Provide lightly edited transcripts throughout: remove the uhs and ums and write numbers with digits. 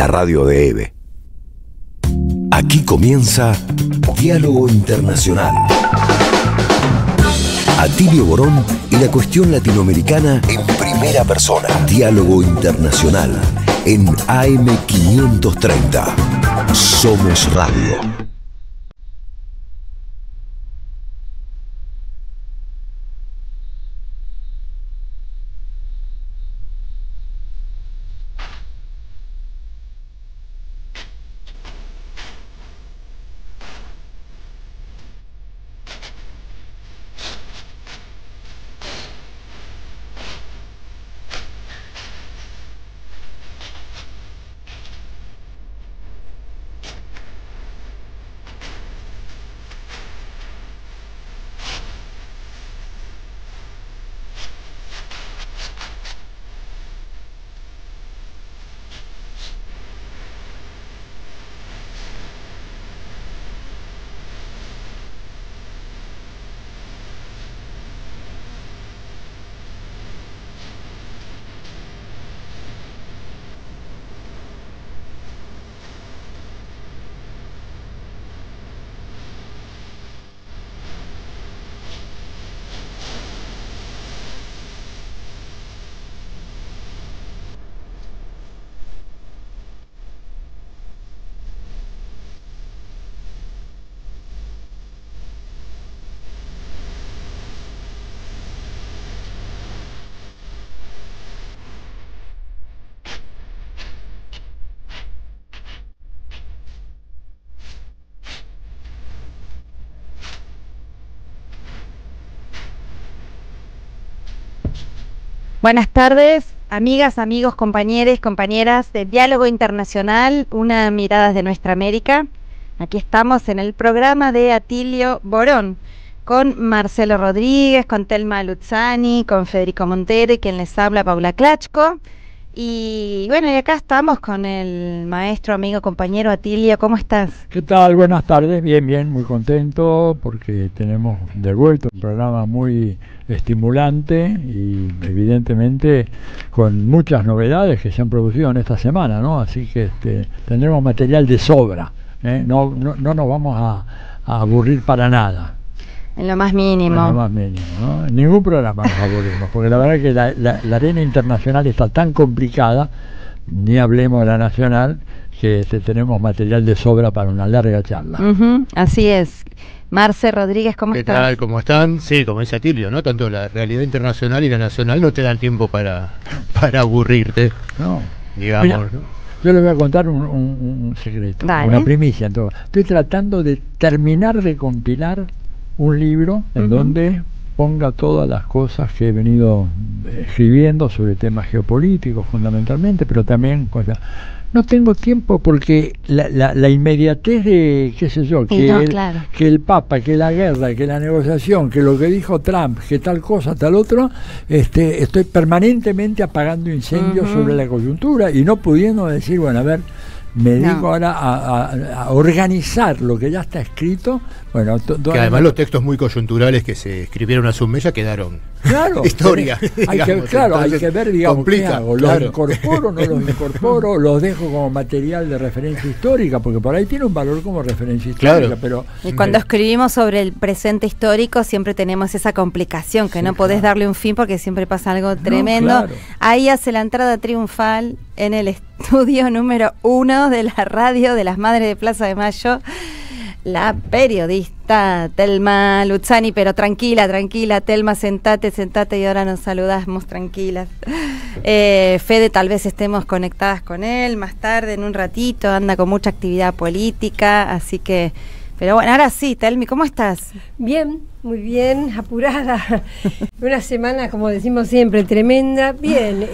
la radio de EVE. Aquí comienza Diálogo Internacional. Atilio Borón y la cuestión latinoamericana en primera persona. Diálogo Internacional en AM530. Somos Radio. Buenas tardes, amigas, amigos, compañeros, compañeras de Diálogo Internacional, una mirada desde nuestra América. Aquí estamos en el programa de Atilio Borón, con Marcelo Rodríguez, con Telma Luzzani, con Federico Montero y quien les habla, Paula Klachko. Y bueno, y acá estamos con el maestro, amigo, compañero Atilio. ¿Cómo estás? ¿Qué tal? Buenas tardes. Bien, bien, muy contento porque tenemos de vuelta un programa muy estimulante y evidentemente con muchas novedades que se han producido en esta semana, ¿no? Así que tendremos material de sobra, ¿eh? No nos vamos a aburrir para nada. En lo más mínimo. En lo más mínimo, ¿no? En ningún programa nos aburrimos, porque la verdad que la arena internacional está tan complicada, ni hablemos de la nacional, que tenemos material de sobra para una larga charla. Así es. Marce Rodríguez, ¿cómo estás? ¿Qué tal? ¿Cómo están? Sí, como dice Atilio, ¿no? Tanto la realidad internacional y la nacional no te dan tiempo para aburrirte, No. digamos, Mira, ¿no? yo les voy a contar un secreto, Dale. una primicia. Estoy tratando de terminar de compilar un libro en donde ponga todas las cosas que he venido escribiendo sobre temas geopolíticos fundamentalmente, pero también cosas. No tengo tiempo porque la inmediatez de, qué sé yo, claro, que el Papa, que la guerra, que la negociación, que lo que dijo Trump, que tal cosa, tal otro, estoy permanentemente apagando incendios sobre la coyuntura y no pudiendo decir, bueno, a ver, me dedico ahora a organizar lo que ya está escrito. Bueno, que además los textos muy coyunturales que se escribieron a su mesa quedaron historia. Hay que ver, digamos, ¿qué hago? ¿Los incorporo, no los incorporo? ¿Los dejo como material de referencia histórica? Porque por ahí tiene un valor como referencia histórica. Pero y cuando escribimos sobre el presente histórico siempre tenemos esa complicación, que no podés darle un fin porque siempre pasa algo tremendo. Ahí hace la entrada triunfal en el estudio número 1 de la radio de las Madres de Plaza de Mayo, la periodista Telma Luzzani. Pero tranquila, Telma, sentate y ahora nos saludamos tranquilas. Fede, tal vez estemos conectadas con él más tarde, en un ratito, anda con mucha actividad política, así que, pero bueno, ahora sí, Telmi, ¿cómo estás? Bien, muy bien, apurada. Una semana, como decimos siempre, tremenda. Bien,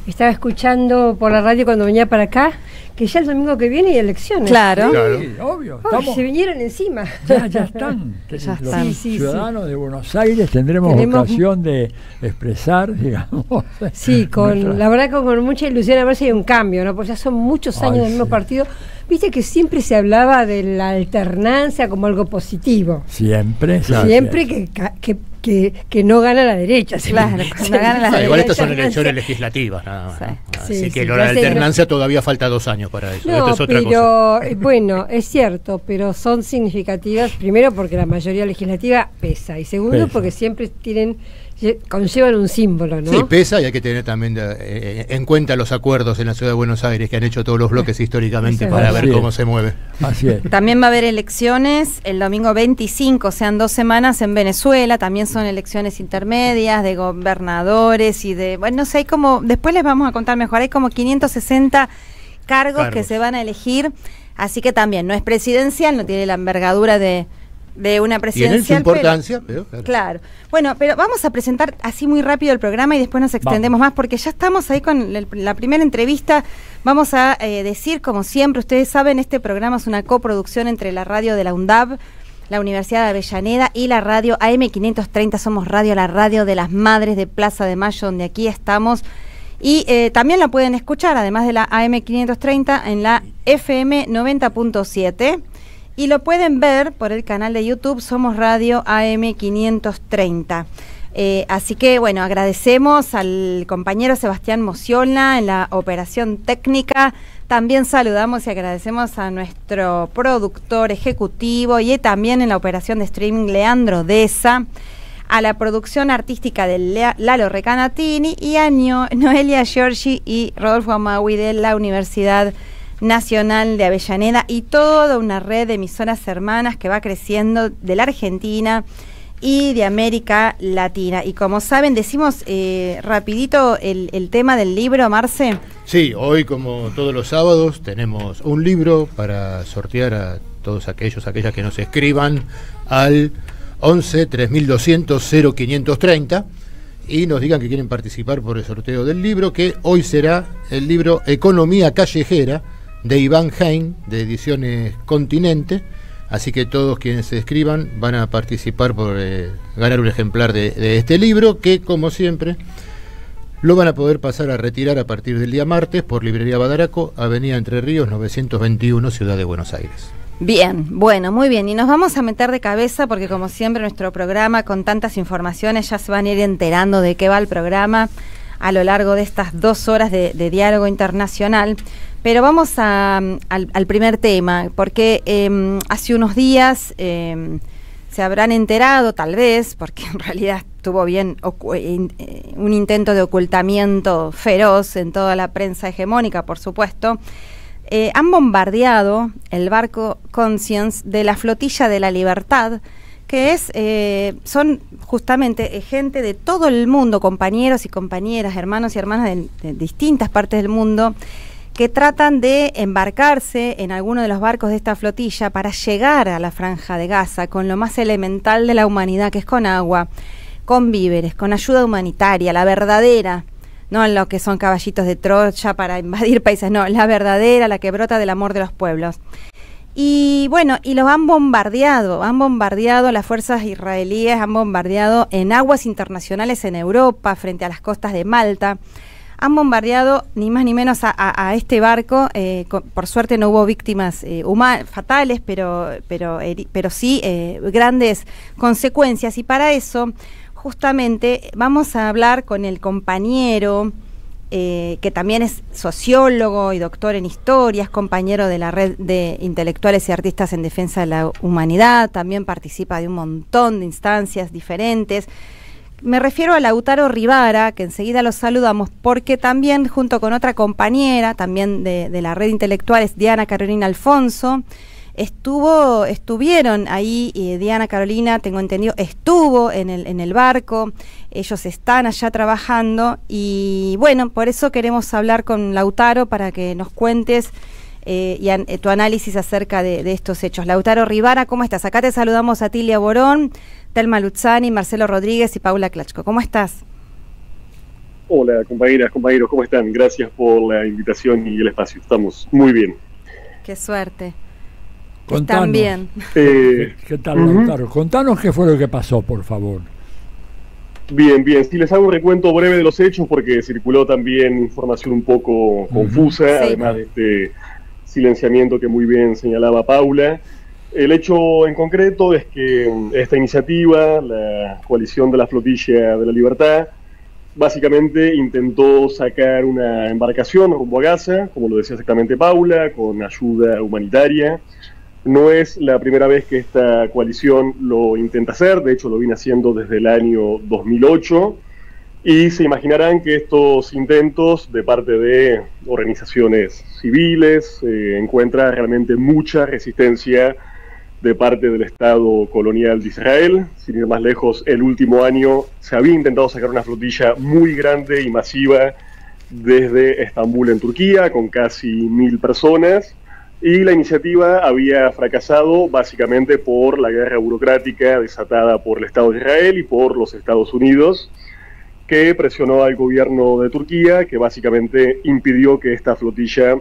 estaba escuchando por la radio cuando venía para acá que ya el domingo que viene hay elecciones. Claro. Sí, obvio. Se vinieron encima. Ya están. Los ciudadanos de Buenos Aires tenemos ocasión de expresar, digamos. Sí, la verdad que con mucha ilusión a ver si hay un cambio, ¿no? Porque ya son muchos años del mismo partido. Viste que siempre se hablaba de la alternancia como algo positivo. Siempre. Siempre que que no gana la derecha. Claro, cuando gana la igual derecha. estas son elecciones legislativas, nada más. Sí. ¿no? Sí, Así que sí, la ya sé, alternancia todavía falta 2 años para eso. No, Esto es otra pero cosa. bueno, es cierto, pero son significativas, primero porque la mayoría legislativa pesa, y segundo Pesa. porque siempre conllevan un símbolo, ¿no? Sí, pesa, y hay que tener también en cuenta los acuerdos en la ciudad de Buenos Aires que han hecho todos los bloques históricamente Eso para es. ver Así cómo es. se mueve. Así es. También va a haber elecciones el domingo 25, o sea, en 2 semanas en Venezuela. También son elecciones intermedias de gobernadores y de, bueno, no sé, hay como, después les vamos a contar mejor, hay como 560 cargos que se van a elegir, así que también no es presidencial, no tiene la envergadura de una presidencial. Tienen su importancia, pero Claro. Bueno, pero vamos a presentar así muy rápido el programa y después nos extendemos más, porque ya estamos ahí con la primera entrevista. Vamos a decir, como siempre, ustedes saben, este programa es una coproducción entre la radio de la UNDAB, la Universidad de Avellaneda, y la radio AM530. Somos la radio de las madres de Plaza de Mayo, donde aquí estamos. Y también la pueden escuchar, además de la AM530, en la FM 90.7. Y lo pueden ver por el canal de YouTube Somos Radio AM530. Así que, bueno, agradecemos al compañero Sebastián Mociola en la operación técnica. También saludamos y agradecemos a nuestro productor ejecutivo y también en la operación de streaming Leandro Deza, a la producción artística de Lalo Recanatini y a Noelia Giorgi y Rodolfo Amaui de la Universidad Nacional de Avellaneda, y toda una red de emisoras hermanas que va creciendo de la Argentina y de América Latina. Y como saben, decimos rapidito el tema del libro, Marce. sí, hoy como todos los sábados tenemos un libro para sortear a todos aquellas que nos escriban al 11 3200 0530 y nos digan que quieren participar por el sorteo del libro, que hoy será el libro Economía Callejera de Iván Hein, de Ediciones Continente. Así que todos quienes se escriban van a participar por ganar un ejemplar de este libro, que como siempre lo van a poder pasar a retirar a partir del día martes por Librería Badaraco, Avenida Entre Ríos 921, Ciudad de Buenos Aires. Bien, bueno, muy bien. Y nos vamos a meter de cabeza porque, como siempre, nuestro programa con tantas informaciones, ya se van a ir enterando de qué va el programa a lo largo de estas 2 horas de diálogo internacional. Pero vamos al primer tema, porque hace unos días se habrán enterado, tal vez, porque en realidad tuvo bien un intento de ocultamiento feroz en toda la prensa hegemónica, por supuesto. Han bombardeado el barco Conscience de la Flotilla de la Libertad, que son justamente gente de todo el mundo, compañeros y compañeras, hermanos y hermanas de distintas partes del mundo, que tratan de embarcarse en alguno de los barcos de esta flotilla para llegar a la Franja de Gaza con lo más elemental de la humanidad, que es con agua, con víveres, con ayuda humanitaria, la verdadera, no lo que son caballitos de Troya para invadir países, no, la verdadera, la que brota del amor de los pueblos. Y bueno, y los han bombardeado las fuerzas israelíes, han bombardeado en aguas internacionales en Europa, frente a las costas de Malta. Han bombardeado ni más ni menos a este barco. Por suerte no hubo víctimas fatales, pero sí grandes consecuencias. Y para eso, justamente, vamos a hablar con el compañero, que también es sociólogo y doctor en historias, compañero de la red de intelectuales y artistas en defensa de la humanidad. También participa de un montón de instancias diferentes. Me refiero a Lautaro Rivara, que enseguida los saludamos, porque también, junto con otra compañera, también de la red de intelectuales, Diana Carolina Alfonso, estuvieron ahí. Diana Carolina, tengo entendido, estuvo en el barco. Ellos están allá trabajando y bueno, por eso queremos hablar con Lautaro para que nos cuentes tu análisis acerca de estos hechos. Lautaro Rivara, ¿cómo estás? Acá te saludamos a Tilia Borón, Telma Luzzani, Marcelo Rodríguez y Paula Klachko. ¿Cómo estás? Hola, compañeras, compañeros, ¿cómo están? Gracias por la invitación y el espacio. Estamos muy bien. Qué suerte. Contanos. Están bien. ¿Qué tal, Lautaro? Contanos qué fue lo que pasó, por favor. Bien. Si les hago un recuento breve de los hechos, porque circuló también información un poco confusa, Sí. además de este silenciamiento que muy bien señalaba Paula. El hecho en concreto es que esta iniciativa, la Coalición de la Flotilla de la Libertad, básicamente intentó sacar una embarcación rumbo a Gaza, como lo decía exactamente Paula, con ayuda humanitaria. No es la primera vez que esta coalición lo intenta hacer, de hecho lo viene haciendo desde el año 2008, y se imaginarán que estos intentos de parte de organizaciones civiles encuentran realmente mucha resistencia de parte del Estado colonial de Israel. Sin ir más lejos, el último año se había intentado sacar una flotilla muy grande y masiva desde Estambul en Turquía, con casi 1000 personas, y la iniciativa había fracasado básicamente por la guerra burocrática desatada por el Estado de Israel y por los Estados Unidos, que presionó al gobierno de Turquía, que básicamente impidió que esta flotilla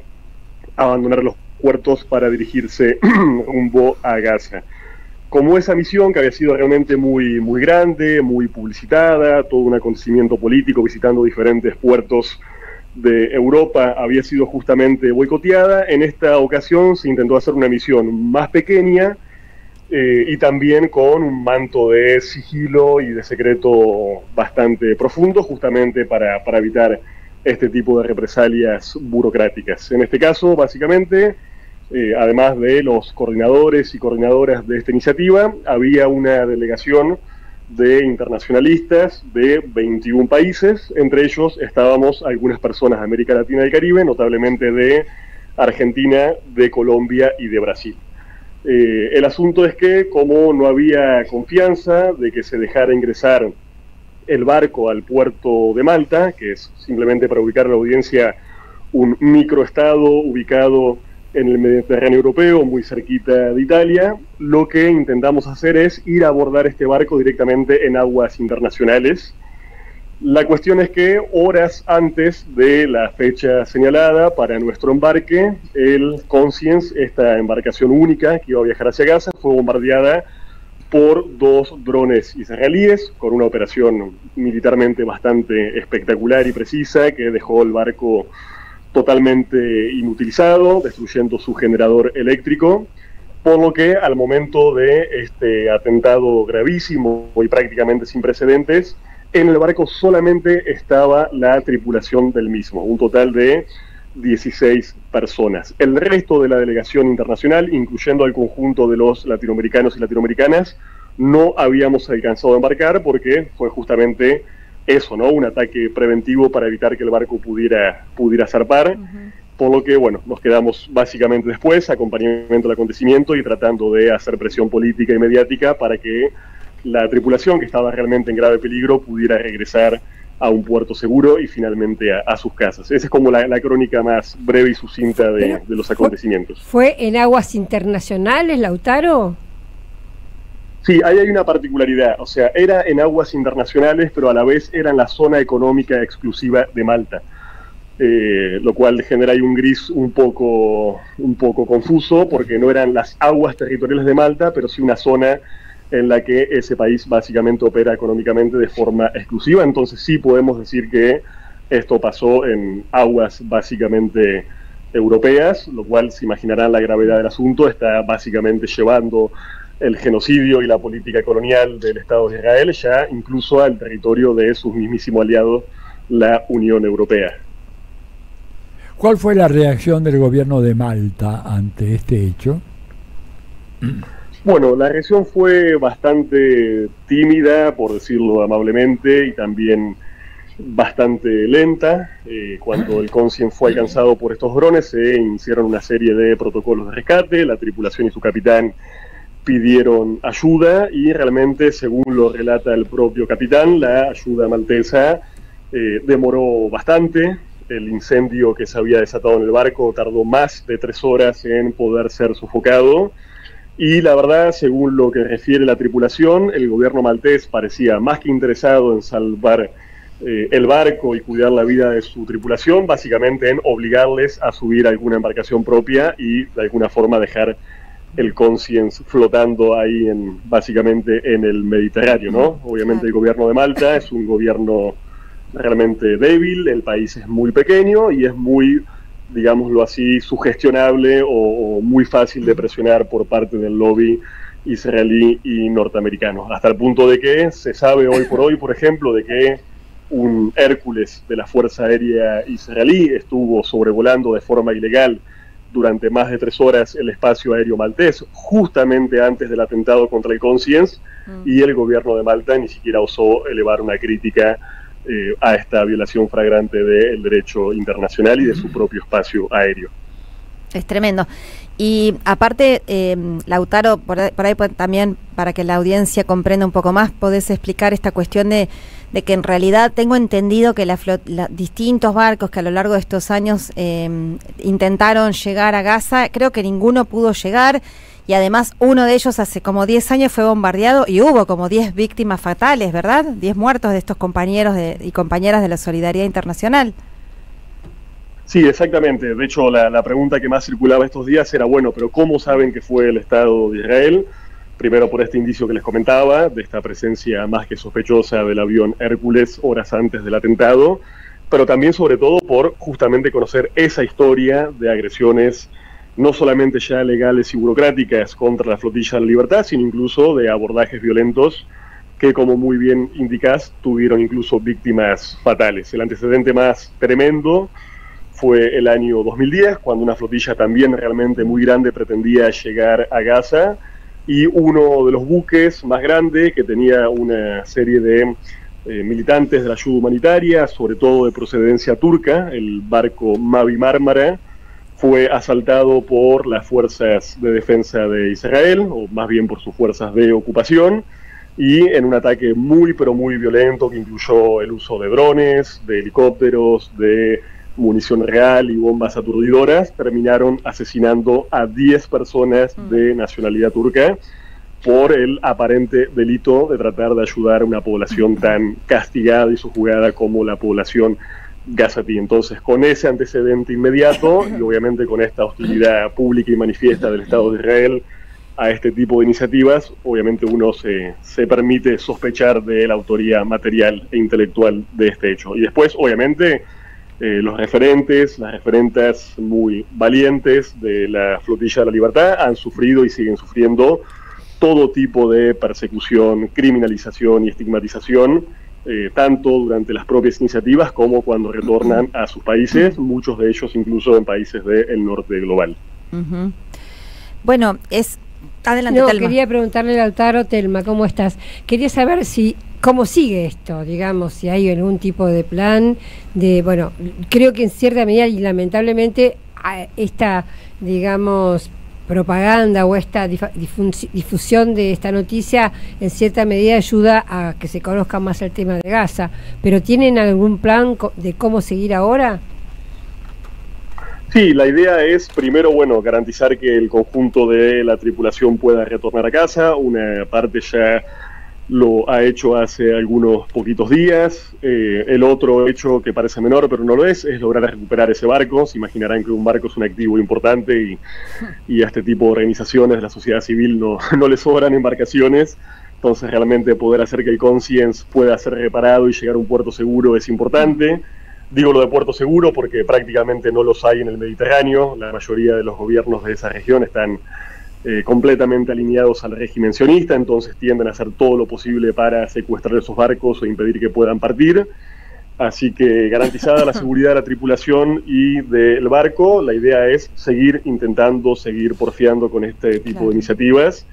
abandonara los puertos para dirigirse rumbo a Gaza. Como esa misión, que había sido realmente muy grande, muy publicitada, todo un acontecimiento político visitando diferentes puertos de Europa, había sido justamente boicoteada, en esta ocasión se intentó hacer una misión más pequeña y también con un manto de sigilo y de secreto bastante profundo, justamente para evitar este tipo de represalias burocráticas. En este caso, básicamente, además de los coordinadores y coordinadoras de esta iniciativa, había una delegación de internacionalistas de 21 países, entre ellos estábamos algunas personas de América Latina y el Caribe, notablemente de Argentina, de Colombia y de Brasil. El asunto es que, como no había confianza de que se dejara ingresar el barco al puerto de Malta, que es, simplemente para ubicar a la audiencia, un microestado ubicado en el Mediterráneo europeo, muy cerquita de Italia, lo que intentamos hacer es ir a abordar este barco directamente en aguas internacionales. La cuestión es que horas antes de la fecha señalada para nuestro embarque, el Conscience, esta embarcación única que iba a viajar hacia Gaza, fue bombardeada por 2 drones israelíes, con una operación militarmente bastante espectacular y precisa que dejó el barco totalmente inutilizado, destruyendo su generador eléctrico, por lo que al momento de este atentado gravísimo y prácticamente sin precedentes, en el barco solamente estaba la tripulación del mismo, un total de 16 personas. El resto de la delegación internacional, incluyendo al conjunto de los latinoamericanos y latinoamericanas, no habíamos alcanzado a embarcar porque fue justamente eso, ¿no? Un ataque preventivo para evitar que el barco pudiera zarpar, por lo que, bueno, nos quedamos básicamente después, acompañamiento del acontecimiento y tratando de hacer presión política y mediática para que la tripulación, que estaba realmente en grave peligro, pudiera regresar a un puerto seguro y finalmente a sus casas. Esa es como la crónica más breve y sucinta de los acontecimientos. ¿Fue en aguas internacionales, Lautaro? Sí, ahí hay una particularidad, o sea, era en aguas internacionales, pero a la vez era en la zona económica exclusiva de Malta, lo cual genera ahí un gris un poco confuso, porque no eran las aguas territoriales de Malta, pero sí una zona en la que ese país básicamente opera económicamente de forma exclusiva. Entonces sí podemos decir que esto pasó en aguas básicamente europeas, lo cual, se imaginarán la gravedad del asunto, está básicamente llevando el genocidio y la política colonial del Estado de Israel ya incluso al territorio de su mismísimo aliado, la Unión Europea. ¿Cuál fue la reacción del gobierno de Malta ante este hecho? Bueno, la reacción fue bastante tímida, por decirlo amablemente, y también bastante lenta. Cuando el Conscience fue alcanzado por estos drones, se iniciaron una serie de protocolos de rescate, la tripulación y su capitán pidieron ayuda y realmente, según lo relata el propio capitán, la ayuda maltesa demoró bastante. El incendio que se había desatado en el barco tardó más de 3 horas en poder ser sofocado y la verdad, según lo que refiere la tripulación, el gobierno maltés parecía más que interesado en salvar el barco y cuidar la vida de su tripulación, básicamente en obligarles a subir a alguna embarcación propia y de alguna forma dejar el Conscience flotando ahí básicamente en el Mediterráneo, ¿no? Obviamente el gobierno de Malta es un gobierno realmente débil, el país es muy pequeño y es muy digámoslo así, sugestionable o muy fácil de presionar por parte del lobby israelí y norteamericano, hasta el punto de que se sabe hoy por hoy, por ejemplo, de que un Hércules de la Fuerza Aérea Israelí estuvo sobrevolando de forma ilegal durante más de 3 horas el espacio aéreo maltés, justamente antes del atentado contra el Conscience, y el gobierno de Malta ni siquiera osó elevar una crítica a esta violación flagrante del derecho internacional y de su propio espacio aéreo. Es tremendo. Y aparte, Lautaro, por ahí también, para que la audiencia comprenda un poco más, podés explicar esta cuestión de que en realidad tengo entendido que distintos barcos que a lo largo de estos años intentaron llegar a Gaza, creo que ninguno pudo llegar, y además uno de ellos hace como 10 años fue bombardeado y hubo como 10 víctimas fatales, ¿verdad? 10 muertos de estos compañeros y compañeras de la Solidaridad Internacional. Sí, exactamente. De hecho, la pregunta que más circulaba estos días era, bueno, pero ¿cómo saben que fue el Estado de Israel? Primero por este indicio que les comentaba, de esta presencia más que sospechosa del avión Hércules horas antes del atentado, pero también sobre todo por justamente conocer esa historia de agresiones no solamente ya legales y burocráticas contra la flotilla de la Libertad, sino incluso de abordajes violentos que, como muy bien indicás, tuvieron incluso víctimas fatales. El antecedente más tremendo fue el año 2010, cuando una flotilla también realmente muy grande pretendía llegar a Gaza, y uno de los buques más grandes, que tenía una serie de militantes de la ayuda humanitaria, sobre todo de procedencia turca, el barco Mavi Marmara, fue asaltado por las fuerzas de defensa de Israel, o más bien por sus fuerzas de ocupación, y en un ataque muy pero muy violento que incluyó el uso de drones, de helicópteros, de munición real y bombas aturdidoras, terminaron asesinando a 10 personas de nacionalidad turca por el aparente delito de tratar de ayudar a una población tan castigada y sojuzgada como la población gazatí. Entonces, con ese antecedente inmediato y obviamente con esta hostilidad pública y manifiesta del Estado de Israel a este tipo de iniciativas, obviamente uno se permite sospechar de la autoría material e intelectual de este hecho. Y después, obviamente, los referentes, las referentas muy valientes de la Flotilla de la Libertad han sufrido y siguen sufriendo todo tipo de persecución, criminalización y estigmatización, tanto durante las propias iniciativas como cuando retornan a sus países, muchos de ellos incluso en países del norte global. Bueno, adelante, no, Telma. Quería preguntarle a Lautaro, Telma, ¿cómo estás? Quería saber cómo sigue esto, digamos, si hay algún tipo de plan bueno, creo que en cierta medida y lamentablemente esta, digamos, propaganda o esta difusión de esta noticia en cierta medida ayuda a que se conozca más el tema de Gaza, pero ¿tienen algún plan de cómo seguir ahora? Sí, la idea es primero, bueno, garantizar que el conjunto de la tripulación pueda retornar a casa. Una parte ya lo ha hecho hace algunos poquitos días. El otro hecho, que parece menor pero no lo es lograr recuperar ese barco. Se imaginarán que un barco es un activo importante y a este tipo de organizaciones de la sociedad civil no les sobran embarcaciones. Entonces realmente poder hacer que el Conscience pueda ser reparado y llegar a un puerto seguro es importante. Digo lo de puerto seguro porque prácticamente no los hay en el Mediterráneo. La mayoría de los gobiernos de esa región están completamente alineados al régimen sionista, entonces tienden a hacer todo lo posible para secuestrar esos barcos o impedir que puedan partir. Así que garantizada la seguridad de la tripulación y del barco, la idea es seguir porfiando con este tipo de iniciativas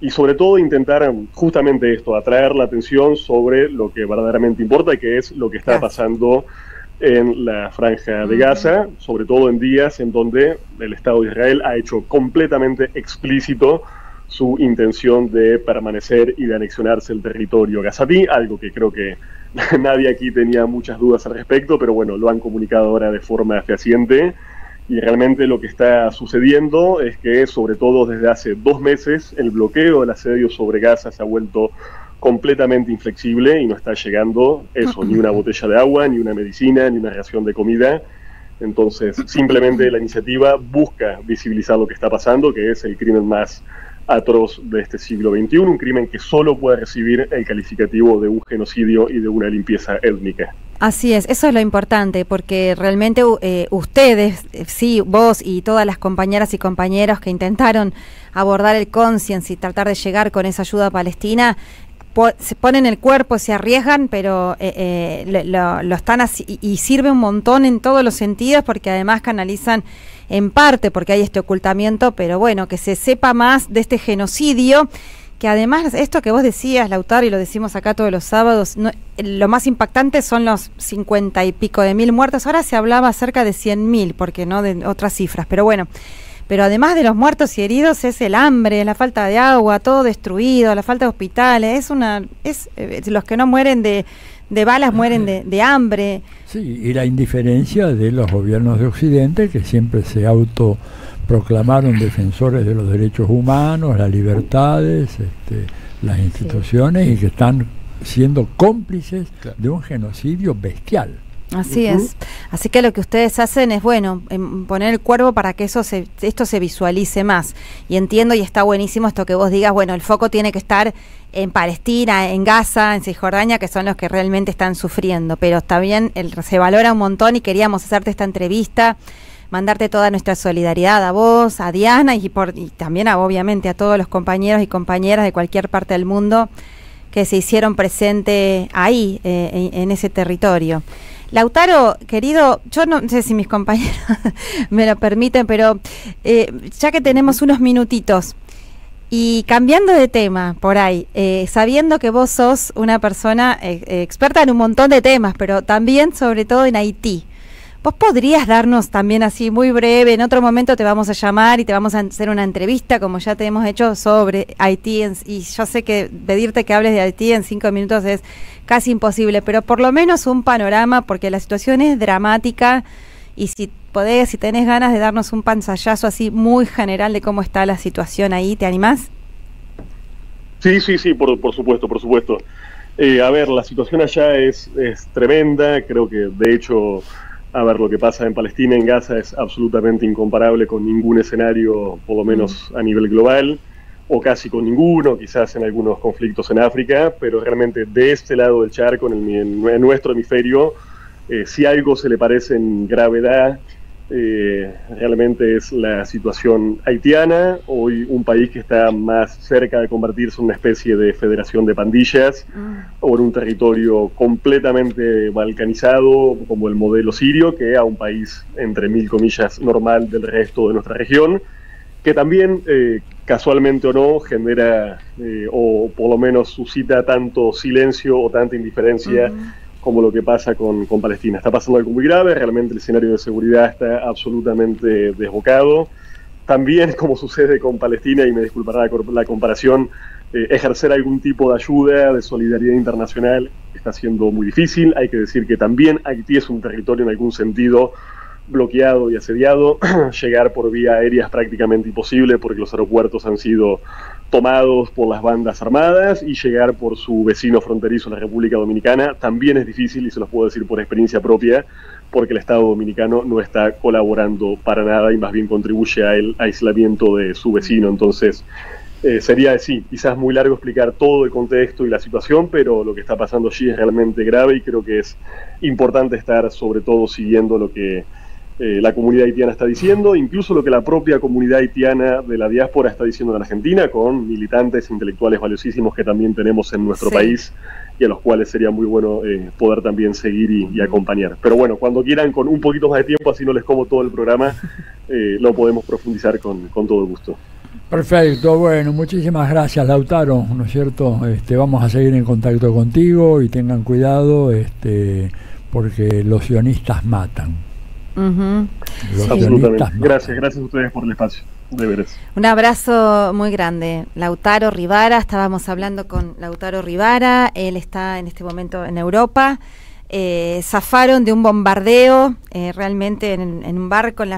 y sobre todo intentar justamente esto, atraer la atención sobre lo que verdaderamente importa, que es lo que está pasando en la franja de Gaza, sobre todo en días en donde el Estado de Israel ha hecho completamente explícito su intención de permanecer y de anexionarse el territorio gazatí, algo que creo que nadie aquí tenía muchas dudas al respecto, pero bueno, lo han comunicado ahora de forma fehaciente, y realmente lo que está sucediendo es que, sobre todo desde hace 2 meses, el bloqueo del asedio sobre Gaza se ha vuelto completamente inflexible y no está llegando eso, ni una botella de agua, ni una medicina, ni una ración de comida. Entonces, simplemente la iniciativa busca visibilizar lo que está pasando, que es el crimen más atroz de este siglo XXI, un crimen que solo puede recibir el calificativo de un genocidio y de una limpieza étnica. Así es, eso es lo importante, porque realmente ustedes, sí, vos y todas las compañeras y compañeros que intentaron abordar el Conscience y tratar de llegar con esa ayuda a Palestina, se ponen el cuerpo, se arriesgan, pero lo están así, y sirve un montón en todos los sentidos, porque además canalizan en parte, porque hay este ocultamiento, pero bueno, que se sepa más de este genocidio, que además, esto que vos decías, Lautaro, y lo decimos acá todos los sábados, lo más impactante son los 50 y pico de mil muertos. Ahora se hablaba cerca de 100.000, porque no de otras cifras, pero bueno. Pero además de los muertos y heridos es el hambre, la falta de agua, todo destruido, la falta de hospitales. Los que no mueren de balas mueren de hambre. Sí, y la indiferencia de los gobiernos de Occidente, que siempre se autoproclamaron defensores de los derechos humanos, las libertades, las instituciones, y que están siendo cómplices de un genocidio bestial. Así es. Así que lo que ustedes hacen es, bueno, poner el cuerpo para que esto se visualice más. Y entiendo, y está buenísimo esto que vos digas, bueno, el foco tiene que estar en Palestina, en Gaza, en Cisjordania, que son los que realmente están sufriendo. Pero está bien, se valora un montón, y queríamos hacerte esta entrevista, mandarte toda nuestra solidaridad a vos, a Diana, y también obviamente a todos los compañeros y compañeras de cualquier parte del mundo que se hicieron presente ahí, en ese territorio. Lautaro, querido, yo no sé si mis compañeros me lo permiten, pero ya que tenemos unos minutitos, y cambiando de tema por ahí, sabiendo que vos sos una persona experta en un montón de temas, pero también sobre todo en Haití, ¿vos podrías darnos también así muy breve, en otro momento te vamos a llamar y te vamos a hacer una entrevista como ya te hemos hecho sobre Haití, y yo sé que pedirte que hables de Haití en 5 minutos es casi imposible, pero por lo menos un panorama, porque la situación es dramática, y si podés, si tenés ganas de darnos un pantallazo así muy general de cómo está la situación ahí, ¿te animás? Sí, por supuesto, por supuesto. A ver, la situación allá es tremenda, creo que de hecho, a ver, lo que pasa en Palestina, en Gaza, es absolutamente incomparable con ningún escenario, por lo menos a nivel global, o casi con ninguno, quizás en algunos conflictos en África, pero realmente de este lado del charco, en nuestro hemisferio, si algo se le parece en gravedad, realmente es la situación haitiana, hoy un país que está más cerca de convertirse en una especie de federación de pandillas, o en un territorio completamente balcanizado, como el modelo sirio, que a un país, entre mil comillas, normal del resto de nuestra región, que también, casualmente o no, genera, o por lo menos suscita tanto silencio o tanta indiferencia como lo que pasa con Palestina. Está pasando algo muy grave, realmente el escenario de seguridad está absolutamente desbocado. También, como sucede con Palestina, y me disculpará la comparación, ejercer algún tipo de ayuda, de solidaridad internacional, está siendo muy difícil. Hay que decir que también Haití es un territorio en algún sentido bloqueado y asediado. Llegar por vía aérea es prácticamente imposible porque los aeropuertos han sido tomados por las bandas armadas, y llegar por su vecino fronterizo, la República Dominicana, también es difícil, y se los puedo decir por experiencia propia, porque el Estado dominicano no está colaborando para nada y más bien contribuye al aislamiento de su vecino. Entonces, sería, sí, quizás muy largo explicar todo el contexto y la situación, pero lo que está pasando allí es realmente grave, y creo que es importante estar sobre todo siguiendo lo que la comunidad haitiana está diciendo, incluso lo que la propia comunidad haitiana de la diáspora está diciendo en Argentina, con militantes intelectuales valiosísimos que también tenemos en nuestro país, y a los cuales sería muy bueno poder también seguir y acompañar. Pero bueno, cuando quieran, con un poquito más de tiempo, así no les como todo el programa, lo podemos profundizar con todo gusto. Perfecto, bueno, muchísimas gracias, Lautaro, ¿no es cierto? Vamos a seguir en contacto contigo, y tengan cuidado, porque los sionistas matan. Absolutamente. Gracias a ustedes por el espacio, de veras. Un abrazo muy grande. Lautaro Rivara, estábamos hablando con Lautaro Rivara, él está en este momento en Europa. Zafaron de un bombardeo realmente en un barco de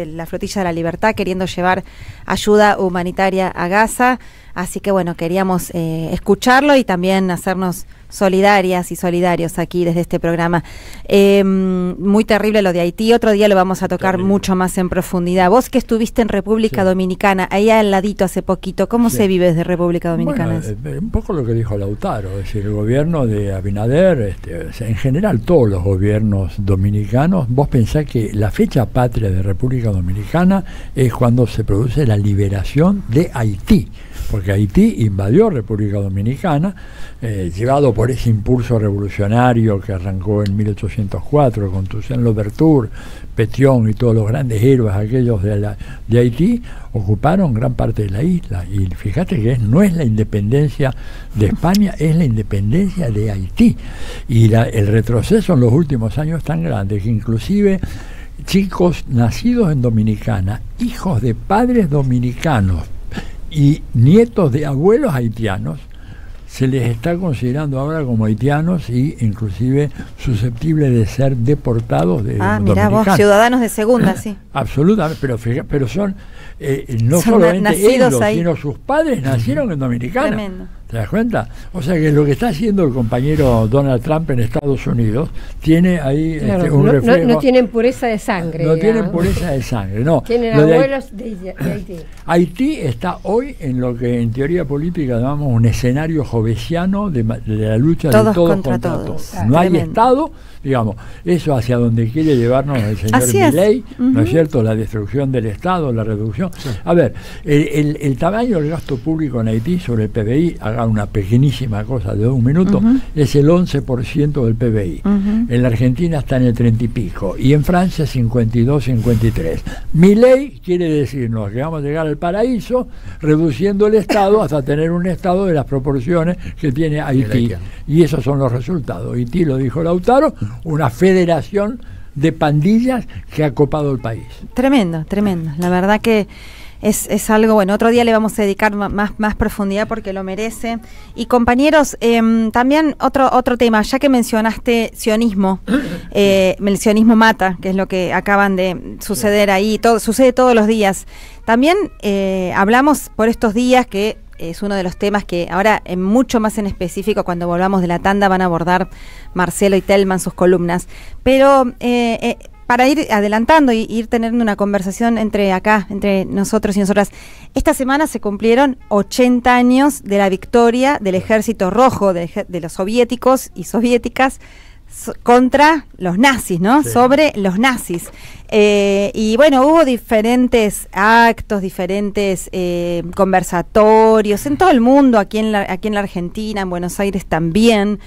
la Flotilla de la Libertad, queriendo llevar ayuda humanitaria a Gaza. Así que bueno, queríamos escucharlo y también hacernos solidarias y solidarios aquí desde este programa. Muy terrible lo de Haití, otro día lo vamos a tocar mucho más en profundidad. Vos que estuviste en República Dominicana, ahí al ladito hace poquito, ¿cómo se vive desde República Dominicana? Bueno, un poco lo que dijo Lautaro, es decir, el gobierno de Abinader, o sea, en general todos los gobiernos dominicanos, vos pensás que la fecha patria de República Dominicana es cuando se produce la liberación de Haití, porque Haití invadió República Dominicana, llevado por ese impulso revolucionario que arrancó en 1804 con Toussaint Louverture, Pétion y todos los grandes héroes aquellos de Haití, ocuparon gran parte de la isla. Y fíjate que no es la independencia de España, es la independencia de Haití. Y el retroceso en los últimos años tan grande que inclusive chicos nacidos en Dominicana, hijos de padres dominicanos y nietos de abuelos haitianos, se les está considerando ahora como haitianos y inclusive susceptibles de ser deportados de mirá vos, ciudadanos de segunda, sí. Absolutamente, pero son no son solamente ellos, ahí, sino sus padres nacieron en Dominicana. Tremendo. ¿Te das cuenta? O sea que lo que está haciendo el compañero Donald Trump en Estados Unidos tiene ahí un reflejo. No tienen pureza de sangre. No tienen pureza de sangre, no. Tienen abuelos de Haití. Haití está hoy en lo que en teoría política llamamos un escenario jovesiano de la lucha de todos contra todos. No hay Estado, digamos, eso hacia donde quiere llevarnos el señor Milei, ¿no es cierto? La destrucción del Estado, la reducción. Sí. A ver, el tamaño del gasto público en Haití sobre el PBI, haga una pequeñísima cosa de un minuto, es el 11% del PBI. En la Argentina está en el 30 y pico, y en Francia 52, 53. Milei quiere decirnos que vamos a llegar al paraíso reduciendo el Estado hasta tener un Estado de las proporciones que tiene Haití. Y esos son los resultados. Haití, lo dijo Lautaro, una federación de pandillas que ha copado el país. Tremendo, tremendo. La verdad que es algo, bueno, otro día le vamos a dedicar más profundidad porque lo merece. Y compañeros, también otro tema, ya que mencionaste sionismo, el sionismo mata, que es lo que acaban de suceder ahí, sucede todos los días. También hablamos por estos días que es uno de los temas que ahora mucho más en específico cuando volvamos de la tanda van a abordar Marcelo y Telma en sus columnas. Pero para ir adelantando y ir teniendo una conversación entre nosotros y nosotras, esta semana se cumplieron 80 años de la victoria del Ejército Rojo, de los soviéticos y soviéticas contra los nazis, ¿no? Sí. Sobre los nazis. Y bueno, hubo diferentes actos, diferentes conversatorios en todo el mundo, aquí en la Argentina, en Buenos Aires también.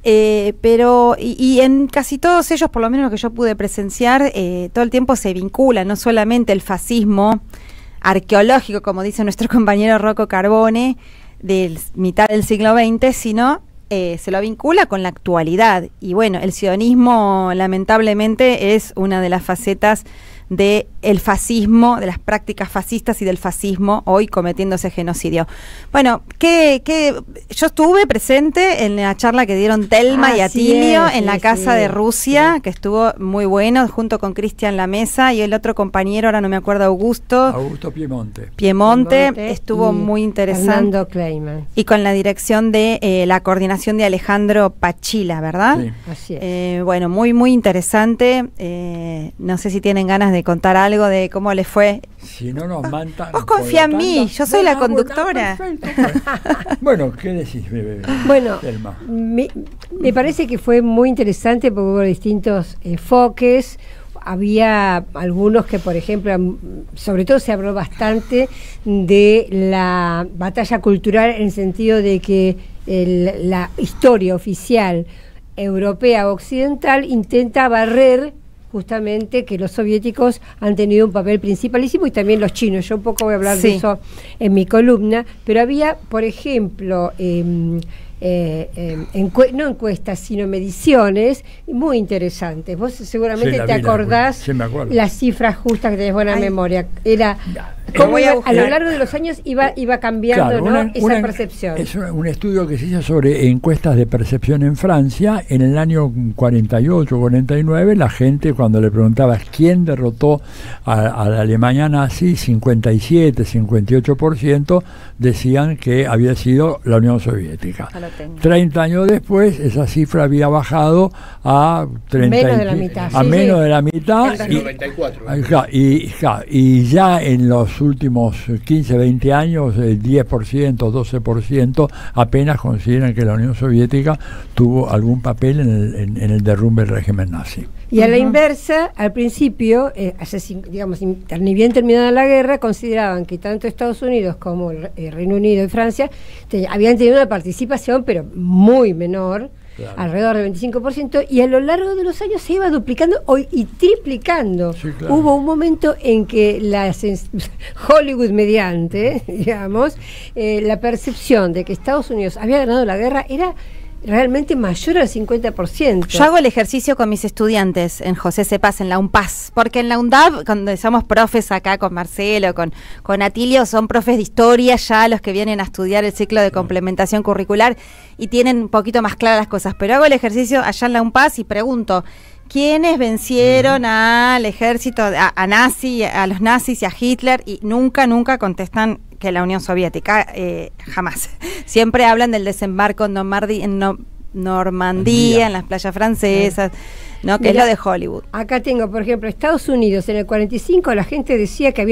Pero en casi todos ellos, por lo menos lo que yo pude presenciar, todo el tiempo se vincula no solamente el fascismo arqueológico, como dice nuestro compañero Rocco Carbone, de mitad del siglo XX, sino se lo vincula con la actualidad. Y bueno, el sionismo lamentablemente es una de las facetas del fascismo, de las prácticas fascistas y del fascismo hoy cometiéndose genocidio. Bueno, yo estuve presente en la charla que dieron Telma y Atilio en la Casa de Rusia, que estuvo muy bueno, junto con Cristian Lamesa y el otro compañero, ahora no me acuerdo, Augusto Piemonte, estuvo muy interesante. Y con la dirección de la coordinación de Alejandro Pachila, ¿verdad? Sí, así es. Bueno, muy, muy interesante. No sé si tienen ganas de contar algo de cómo les fue. Si no nos mandan. Vos confía en mí, yo soy la conductora. Bueno, ¿qué decís, Bueno, me parece que fue muy interesante porque hubo distintos enfoques. Había algunos que, por ejemplo, sobre todo se habló bastante de la batalla cultural en el sentido de que la historia oficial europea occidental intenta barrer justamente que los soviéticos han tenido un papel principalísimo y también los chinos. Yo un poco voy a hablar de eso en mi columna, pero había, por ejemplo, no encuestas, sino mediciones muy interesantes. Vos seguramente te acordás las cifras justas, que tenés buena memoria. Era ¿Cómo a lo largo de los años iba cambiando, claro, ¿no? esa percepción? Es un estudio que se hizo sobre encuestas de percepción en Francia. En el año 48, 49, la gente, cuando le preguntabas quién derrotó a la Alemania nazi, 57, 58% decían que había sido la Unión Soviética. 30 años después, esa cifra había bajado a menos de la mitad. Menos de la mitad. En el 94. Y ya en los últimos 15, 20 años, el 10%, 12% apenas consideran que la Unión Soviética tuvo algún papel en el derrumbe del régimen nazi. Y a la inversa, al principio, digamos, ni bien terminada la guerra, consideraban que tanto Estados Unidos como el Reino Unido y Francia habían tenido una participación, pero muy menor, claro, alrededor del 25%, y a lo largo de los años se iba duplicando y triplicando. Sí, claro. Hubo un momento en que Hollywood mediante, digamos, la percepción de que Estados Unidos había ganado la guerra era realmente mayor al 50%. Yo hago el ejercicio con mis estudiantes en José Cepaz, en la UNPAS, porque en la UNDAB, cuando somos profes acá con Marcelo, con Atilio, son profes de historia ya los que vienen a estudiar el ciclo de complementación curricular y tienen un poquito más claras las cosas, pero hago el ejercicio allá en la UNPAS y pregunto, ¿quiénes vencieron al ejército, a los nazis y a Hitler? Y nunca contestan que la Unión Soviética, jamás. Siempre hablan del desembarco en Normandía, en las playas francesas, ¿no? Que mira, es lo de Hollywood. Acá tengo, por ejemplo, Estados Unidos, en el 45 la gente decía que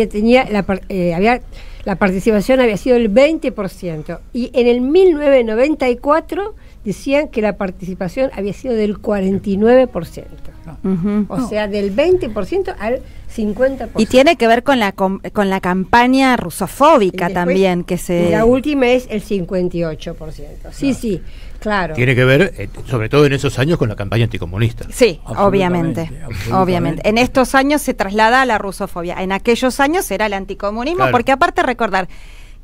la participación había sido el 20%, y en el 1994 decían que la participación había sido del 49%. O sea, del 20% al 50%. Y tiene que ver con la campaña rusofóbica también. La última es el 58%. Sí, sí, claro. Tiene que ver, sobre todo en esos años, con la campaña anticomunista. Sí, obviamente. En estos años se traslada a la rusofobia. En aquellos años era el anticomunismo, claro, porque aparte recordar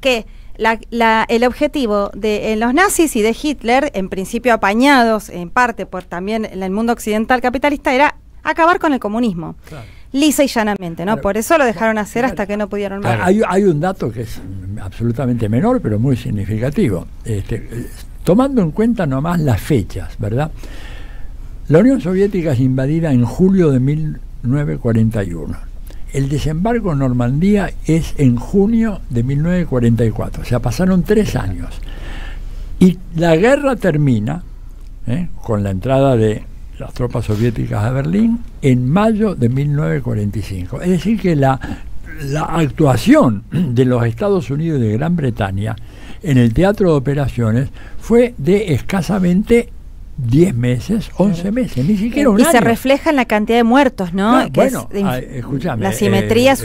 que el objetivo de los nazis y de Hitler, en principio apañados en parte por también el mundo occidental capitalista, era acabar con el comunismo, claro, lisa y llanamente, ¿no? Claro. Por eso lo dejaron hacer hasta que no pudieron más. Hay un dato que es absolutamente menor, pero muy significativo. Tomando en cuenta nomás las fechas, ¿verdad? La Unión Soviética es invadida en julio de 1941. El desembarco en Normandía es en junio de 1944, o sea, pasaron 3 años. Y la guerra termina con la entrada de las tropas soviéticas a Berlín en mayo de 1945. Es decir, que la actuación de los Estados Unidos y de Gran Bretaña en el teatro de operaciones fue de escasamente 10 meses, 11 meses, ni siquiera un año. Y se refleja en la cantidad de muertos, ¿no? Bueno, escúchame. La simetría es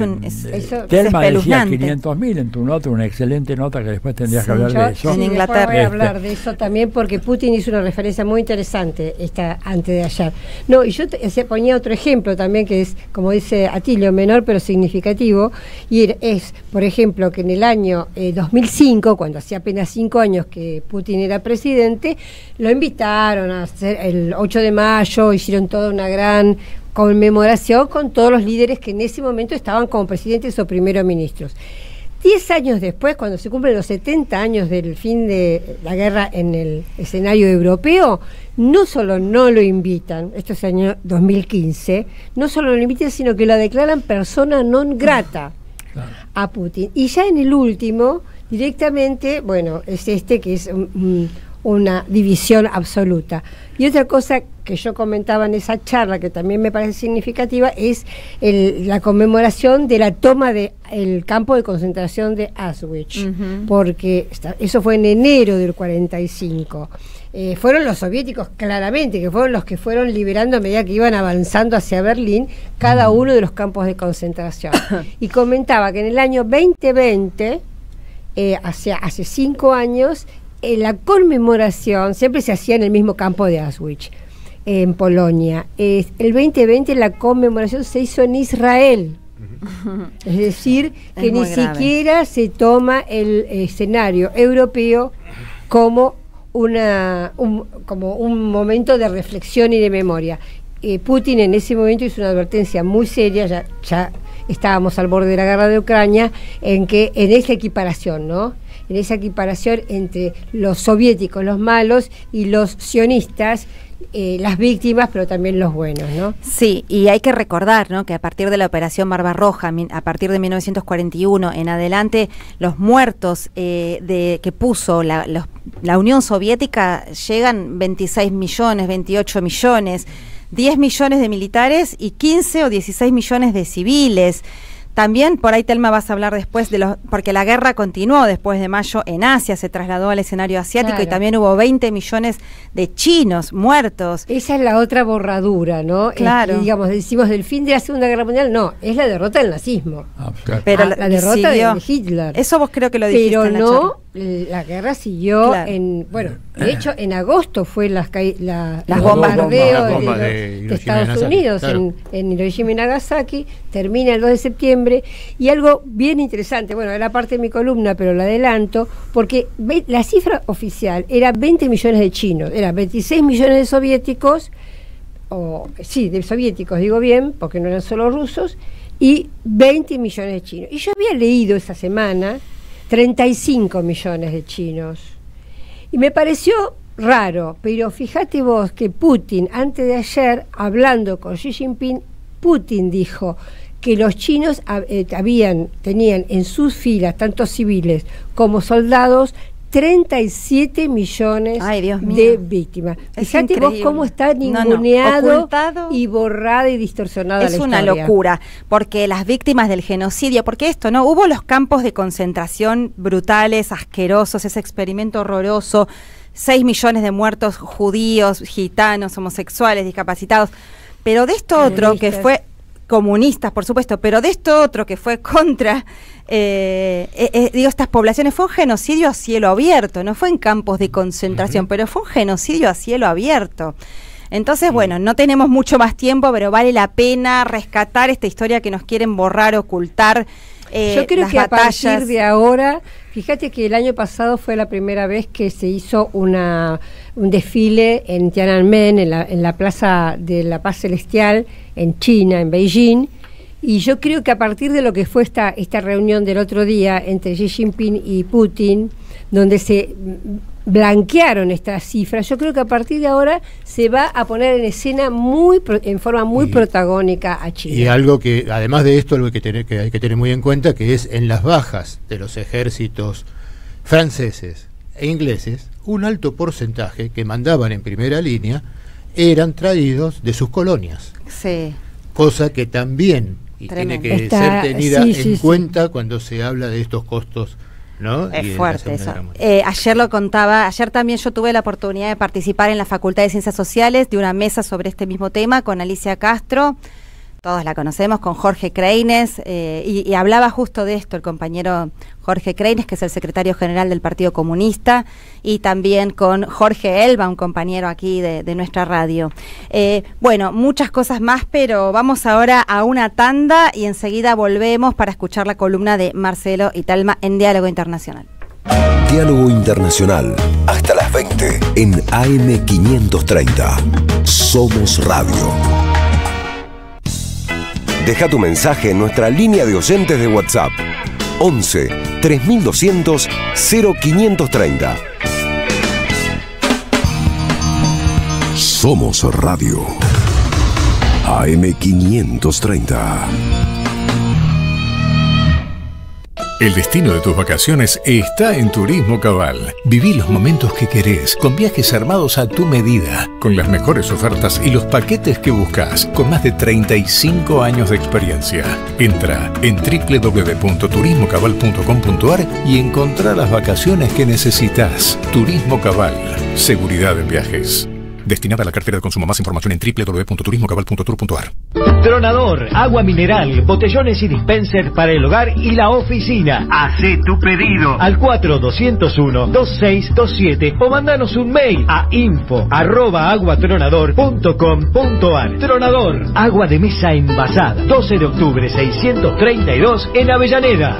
Telma decía 500.000 en tu nota, una excelente nota que después tendrías que hablar de eso. En Inglaterra voy a hablar de eso también, porque Putin hizo una referencia muy interesante antes de ayer. No, y yo ponía otro ejemplo también, que es, como dice Atilio, menor pero significativo, y es, por ejemplo, que en el año 2005, cuando hacía apenas 5 años que Putin era presidente, lo invitaron a hacer el 8 de mayo, hicieron toda una gran conmemoración con todos los líderes que en ese momento estaban como presidentes o primeros ministros. 10 años después, cuando se cumplen los 70 años del fin de la guerra en el escenario europeo, no solo no lo invitan, esto es el año 2015, no solo lo invitan, sino que lo declaran persona non grata a Putin. Y ya en el último, directamente, bueno, es que es una división absoluta. Y otra cosa que yo comentaba en esa charla, que también me parece significativa, es la conmemoración de la toma del campo de concentración de Auschwitz, porque eso fue en enero del 45. Fueron los soviéticos, claramente, que fueron los que fueron liberando a medida que iban avanzando hacia Berlín cada uno de los campos de concentración. Y comentaba que en el año 2020, hace 5 años, la conmemoración siempre se hacía en el mismo campo de Auschwitz, en Polonia. El 2020 la conmemoración se hizo en Israel. Es decir, que ni siquiera se toma el escenario europeo como un momento de reflexión y de memoria. Putin en ese momento hizo una advertencia muy seria, ya estábamos al borde de la guerra de Ucrania, en esa equiparación, ¿no? En esa equiparación entre los soviéticos, los malos, y los sionistas, las víctimas, pero también los buenos, ¿no? Sí, y hay que recordar, ¿no?, que a partir de la Operación Barbarroja, a partir de 1941 en adelante, los muertos que puso la Unión Soviética llegan 26 millones, 28 millones, 10 millones de militares y 15 o 16 millones de civiles. También, por ahí, Telma, vas a hablar después porque la guerra continuó después de mayo en Asia, se trasladó al escenario asiático, claro, y también hubo 20 millones de chinos muertos. Esa es la otra borradura, ¿no? Claro. Digamos, decimos del fin de la Segunda Guerra Mundial, no, es la derrota del nazismo. Claro. Pero la derrota de Hitler. Eso vos creo que lo dijiste. Pero en la no, charla. La guerra siguió, claro. De hecho, en agosto fue las bombardeos de Estados Unidos, claro, en Hiroshima y Nagasaki, termina el 2 de septiembre, y algo bien interesante, bueno, era parte de mi columna, pero lo adelanto, porque la cifra oficial era 20 millones de chinos, eran 26 millones de soviéticos, de soviéticos, digo bien, porque no eran solo rusos, y 20 millones de chinos. Y yo había leído esa semana 35 millones de chinos. Y me pareció raro, pero fíjate vos que Putin, antes de ayer, hablando con Xi Jinping, Putin dijo que los chinos tenían en sus filas, tanto civiles como soldados, 37 millones de víctimas. Fíjate vos cómo está ninguneado, y borrada y distorsionada la historia. Es una locura, porque las víctimas del genocidio, porque esto, ¿no? Hubo los campos de concentración brutales, asquerosos, ese experimento horroroso, 6 millones de muertos judíos, gitanos, homosexuales, discapacitados, pero de esto otro que fue comunistas, por supuesto, pero de esto otro que fue contra estas poblaciones, fue un genocidio a cielo abierto, no fue en campos de concentración, pero fue un genocidio a cielo abierto. Entonces, bueno, no tenemos mucho más tiempo, pero vale la pena rescatar esta historia que nos quieren borrar, ocultar. Yo creo que batallas. A partir de ahora, fíjate que el año pasado fue la primera vez que se hizo un desfile en Tiananmen, en la Plaza de la Paz Celestial, en China, en Beijing, y yo creo que a partir de lo que fue esta reunión del otro día entre Xi Jinping y Putin, donde se blanquearon estas cifras, yo creo que a partir de ahora se va a poner en escena en forma muy protagónica a China. Y algo que, además de esto, algo que hay que tener muy en cuenta, que es en las bajas de los ejércitos franceses e ingleses, un alto porcentaje que mandaban en primera línea eran traídos de sus colonias. Sí. Cosa que también tiene que ser tenida en cuenta cuando se habla de estos costos, ¿no? Es fuerte eso. Ayer lo contaba, ayer también yo tuve la oportunidad de participar en la Facultad de Ciencias Sociales de una mesa sobre este mismo tema con Alicia Castro, todos la conocemos, con Jorge Kreines, y hablaba justo de esto el compañero Jorge Kreines, que es el secretario general del Partido Comunista, y también con Jorge Elba, un compañero aquí de nuestra radio. Bueno, muchas cosas más, pero vamos ahora a una tanda y enseguida volvemos para escuchar la columna de Marcelo y Telma en Diálogo Internacional. Diálogo Internacional, hasta las 20 en AM530. Somos Radio. Deja tu mensaje en nuestra línea de oyentes de WhatsApp 11 3200 0530. Somos Radio AM530. El destino de tus vacaciones está en Turismo Cabal. Viví los momentos que querés, con viajes armados a tu medida, con las mejores ofertas y los paquetes que buscas, con más de 35 años de experiencia. Entra en www.turismocabal.com.ar y encontrá las vacaciones que necesitas. Turismo Cabal, seguridad en viajes. Destinada a la cartera de consumo. Más información en www.turismocabal.tour.ar. Tronador, agua mineral, botellones y dispenser para el hogar y la oficina. Hacé tu pedido al 4201-2627 o mandanos un mail a info@aguatronador.com.ar. Tronador, agua de mesa envasada. 12 de octubre 632 en Avellaneda.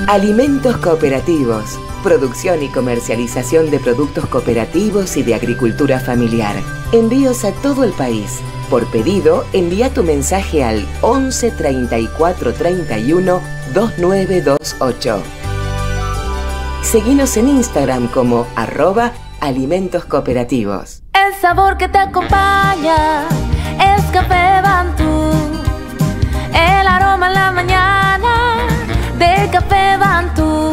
Alimentos Cooperativos. Producción y comercialización de productos cooperativos y de agricultura familiar. Envíos a todo el país. Por pedido, envía tu mensaje al 11 34 31 2928. Seguinos en Instagram como @alimentos cooperativos. El sabor que te acompaña es Café Bantú. El aroma en la mañana de Café Bantú.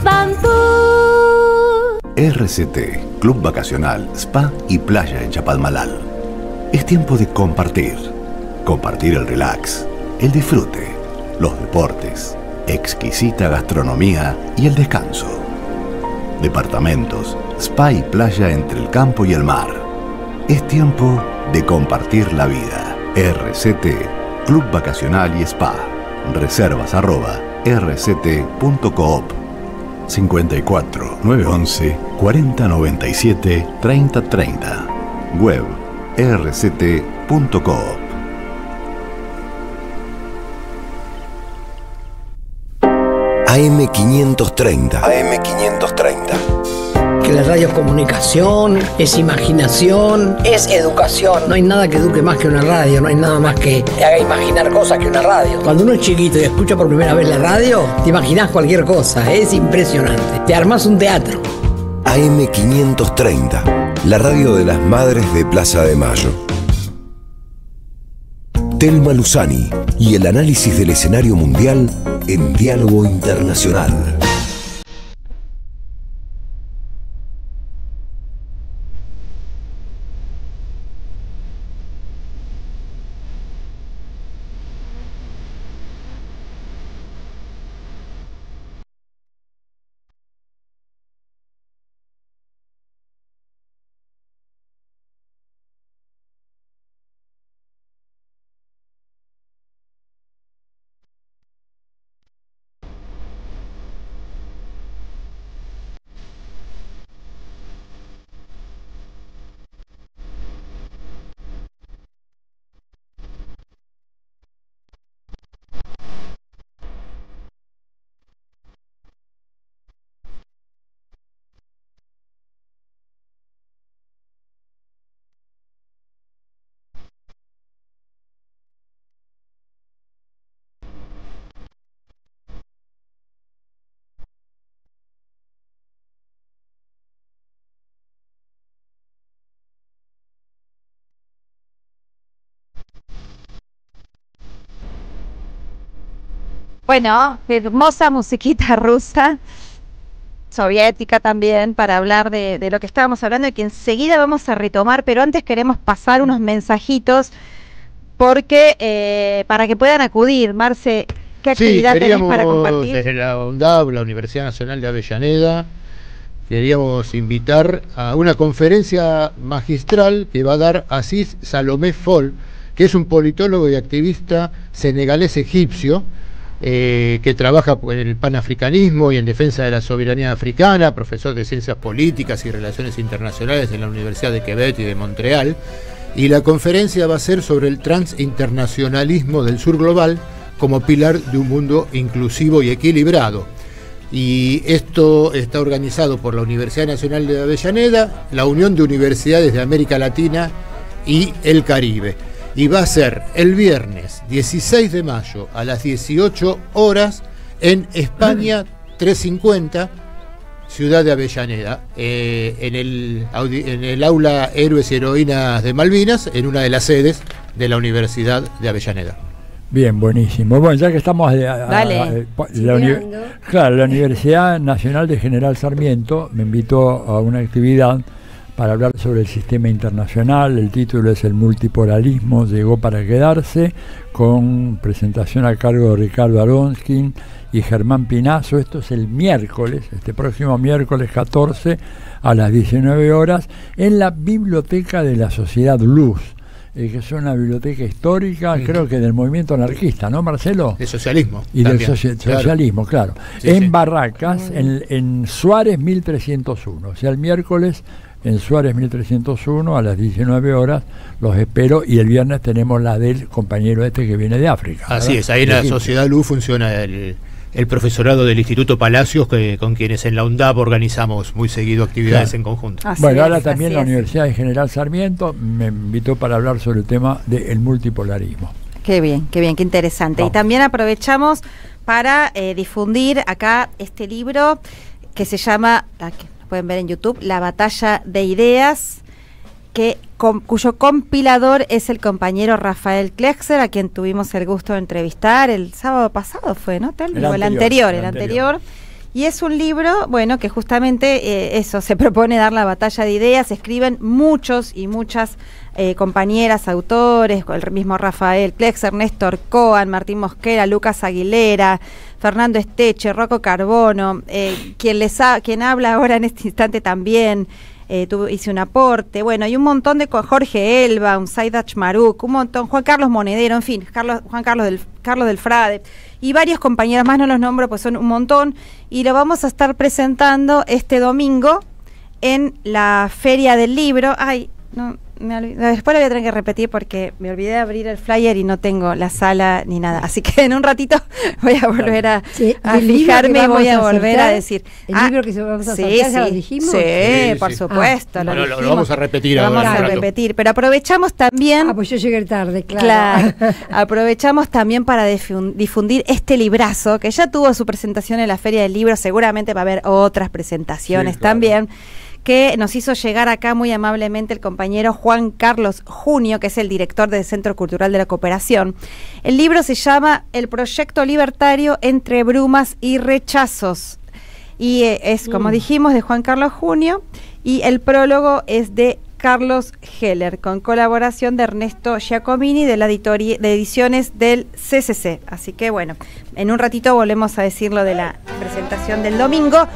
Bantú. RCT, Club Vacacional, Spa y Playa en Chapalmalal. Es tiempo de compartir. Compartir el relax, el disfrute, los deportes, exquisita gastronomía y el descanso. Departamentos, spa y playa entre el campo y el mar. Es tiempo de compartir la vida. RCT, Club Vacacional y Spa. Reservas @rct.coop. 54 911 4097 3030. Web rct.coop. AM530. AM530. Que la radio es comunicación, es imaginación, es educación. No hay nada que eduque más que una radio, no hay nada más que te haga imaginar cosas que una radio. Cuando uno es chiquito y escucha por primera vez la radio, te imaginas cualquier cosa, es impresionante. Te armás un teatro. AM530, la radio de las madres de Plaza de Mayo. Telma Luzani y el análisis del escenario mundial en Diálogo Internacional. Bueno, hermosa musiquita rusa, soviética también, para hablar de lo que estábamos hablando y que enseguida vamos a retomar, pero antes queremos pasar unos mensajitos porque para que puedan acudir. Marce, ¿qué actividad tenés para compartir? Desde la UNDAV, la Universidad Nacional de Avellaneda, queríamos invitar a una conferencia magistral que va a dar Aziz Salomé Fall, que es un politólogo y activista senegalés egipcio, que trabaja en el panafricanismo y en defensa de la soberanía africana, profesor de Ciencias Políticas y Relaciones Internacionales en la Universidad de Quebec y de Montreal, y la conferencia va a ser sobre el transinternacionalismo del sur global como pilar de un mundo inclusivo y equilibrado. Y esto está organizado por la Universidad Nacional de Avellaneda, la Unión de Universidades de América Latina y el Caribe. Y va a ser el viernes 16 de mayo a las 18 horas en España 350, ciudad de Avellaneda, en el aula Héroes y Heroínas de Malvinas, en una de las sedes de la Universidad de Avellaneda. Bien, buenísimo. Bueno, ya que estamos Dale. La Universidad Nacional de General Sarmiento me invitó a una actividad para hablar sobre el sistema internacional. El título es El multipolarismo llegó para quedarse, con presentación a cargo de Ricardo Aronskin y Germán Pinazo. Esto es el miércoles, este próximo miércoles 14 a las 19 horas en la Biblioteca de la Sociedad Luz, que es una biblioteca histórica, creo que del movimiento anarquista, ¿no, Marcelo? De socialismo. Y también, del socialismo, claro. Sí, en Barracas, en Suárez 1301, o sea, el miércoles en Suárez 1301 a las 19 horas, los espero, y el viernes tenemos la del compañero este que viene de África. Así es, ahí en la Sociedad Luz funciona el el profesorado del Instituto Palacios, con quienes en la UNDAP organizamos muy seguido actividades en conjunto. Bueno, ahora también la Universidad de General Sarmiento me invitó para hablar sobre el tema del multipolarismo. Qué bien, qué interesante. Vamos. Y también aprovechamos para difundir acá este libro que se llama, que pueden ver en YouTube, La Batalla de Ideas, cuyo compilador es el compañero Rafael Klexer, a quien tuvimos el gusto de entrevistar el sábado pasado, fue, ¿no? El anterior. Y es un libro, bueno, que justamente eso, se propone dar la batalla de ideas. Escriben muchos y muchas compañeras, autores, el mismo Rafael Klexer, Néstor Coan, Martín Mosquera, Lucas Aguilera, Fernando Esteche, Rocco Carbono, quien habla ahora en este instante también. Hice un aporte, bueno, y un montón de Jorge Elba, un Saidach Maruk, un montón, Juan Carlos Monedero, en fin, Juan Carlos del Frade, y varios compañeros más, no los nombro, pues son un montón, y lo vamos a estar presentando este domingo en la Feria del Libro. Ay, no, después lo voy a tener que repetir porque me olvidé de abrir el flyer y no tengo la sala ni nada, así que en un ratito voy a volver a fijarme y voy a volver a decir el libro que se vamos a sortear, ¿ya lo dijimos? Sí, por supuesto, lo vamos a repetir pero aprovechamos también, pues yo llegué tarde, claro, aprovechamos también para difundir este librazo que ya tuvo su presentación en la Feria del Libro, seguramente va a haber otras presentaciones también, que nos hizo llegar acá muy amablemente el compañero Juan Carlos Junio, que es el director del Centro Cultural de la Cooperación. El libro se llama El Proyecto Libertario entre Brumas y Rechazos, y es, como dijimos, de Juan Carlos Junio, y el prólogo es de Carlos Heller, con colaboración de Ernesto Giacomini de la de ediciones del CCC. Así que bueno, en un ratito volvemos a decirlo de la presentación del domingo.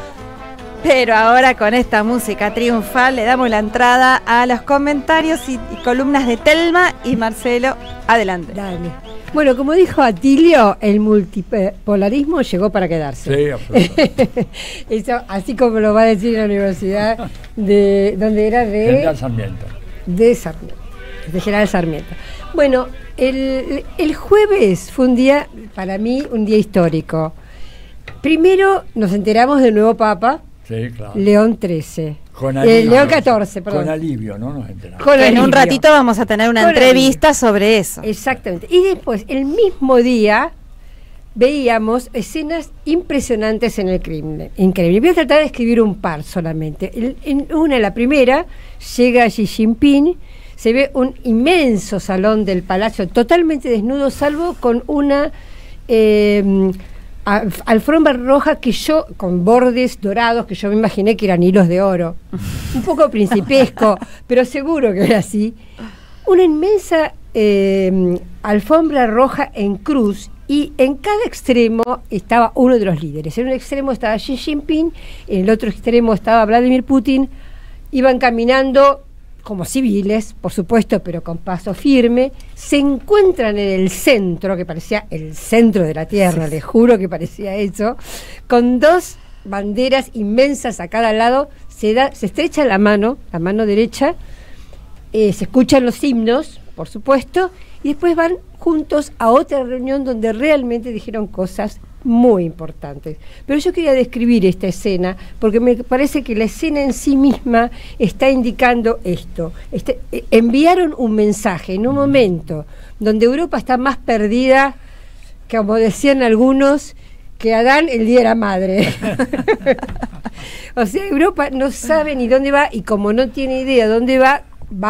Pero ahora con esta música triunfal le damos la entrada a los comentarios y columnas de Telma y Marcelo. Adelante. Dale. Bueno, como dijo Atilio, el multipolarismo llegó para quedarse. Sí, absolutamente. Eso, así como lo va a decir la universidad de donde era de General Sarmiento. De General Sarmiento. Bueno, el jueves fue un día, para mí, un día histórico. Primero nos enteramos del nuevo Papa. Sí, claro. León XIII. León XIV, perdón. Con alivio, ¿no? Nos enteramos. En un ratito vamos a tener una entrevista sobre eso. Exactamente. Y después, el mismo día, veíamos escenas impresionantes en el Kremlin. Increíble. Voy a tratar de escribir un par solamente. La primera, llega Xi Jinping, se ve un inmenso salón del palacio totalmente desnudo, salvo con una alfombra roja con bordes dorados que yo me imaginé que eran hilos de oro, un poco principesco, pero seguro que era así. Una inmensa alfombra roja en cruz, y en cada extremo estaba uno de los líderes. En un extremo estaba Xi Jinping, en el otro extremo estaba Vladimir Putin. Iban caminando como civiles, por supuesto, pero con paso firme. Se encuentran en el centro, que parecía el centro de la tierra, les juro que parecía eso, con dos banderas inmensas a cada lado. Se estrecha la mano derecha, se escuchan los himnos, por supuesto, y después van juntos a otra reunión donde realmente dijeron cosas muy importantes. Pero yo quería describir esta escena porque me parece que la escena en sí misma está indicando esto. Enviaron un mensaje en un momento donde Europa está más perdida, como decían algunos, que Adán el día de la madre. O sea, Europa no sabe ni dónde va, y como no tiene idea dónde va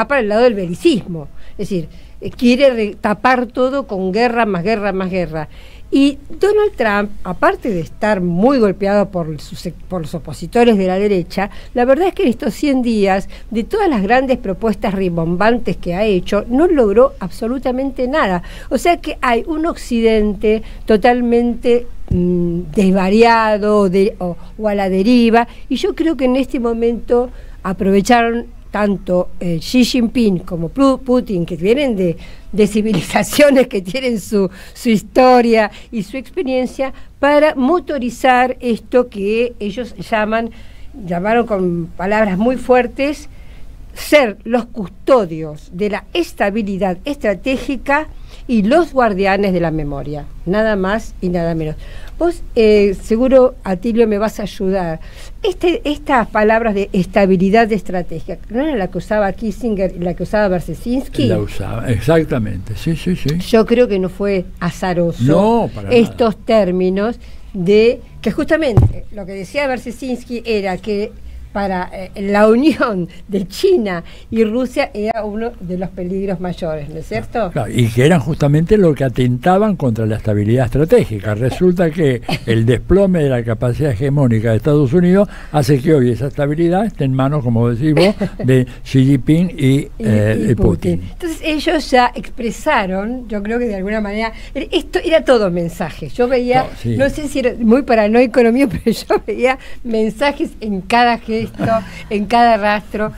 para el lado del belicismo. Es decir, quiere tapar todo con guerra, más guerra, más guerra. Y Donald Trump, aparte de estar muy golpeado por los opositores de la derecha, la verdad es que en estos 100 días, de todas las grandes propuestas rimbombantes que ha hecho, no logró absolutamente nada. O sea que hay un occidente totalmente desvariado o a la deriva, y yo creo que en este momento aprovecharon tanto Xi Jinping como Putin, que vienen de civilizaciones que tienen su historia y su experiencia, para motorizar esto que ellos llamaron con palabras muy fuertes, ser los custodios de la estabilidad estratégica y los guardianes de la memoria, nada más y nada menos. Vos seguro, Atilio, me vas a ayudar. Estas palabras de estabilidad de estrategia, ¿no era la que usaba Kissinger y la que usaba Brzezinski? La usaba, exactamente, sí. Yo creo que no fue azaroso no, para estos nada. Términos de que justamente lo que decía Brzezinski era que para la unión de China y Rusia era uno de los peligros mayores, ¿no es cierto? Claro, y que eran justamente lo que atentaban contra la estabilidad estratégica. Resulta que el desplome de la capacidad hegemónica de Estados Unidos hace que hoy esa estabilidad esté en manos, como decís vos, de Xi Jinping y Putin. Entonces ellos ya expresaron, yo creo que de alguna manera, esto era todo mensaje. Yo veía, no sé si era muy paranoico lo mío, pero yo veía mensajes en cada gesto, en cada rastro.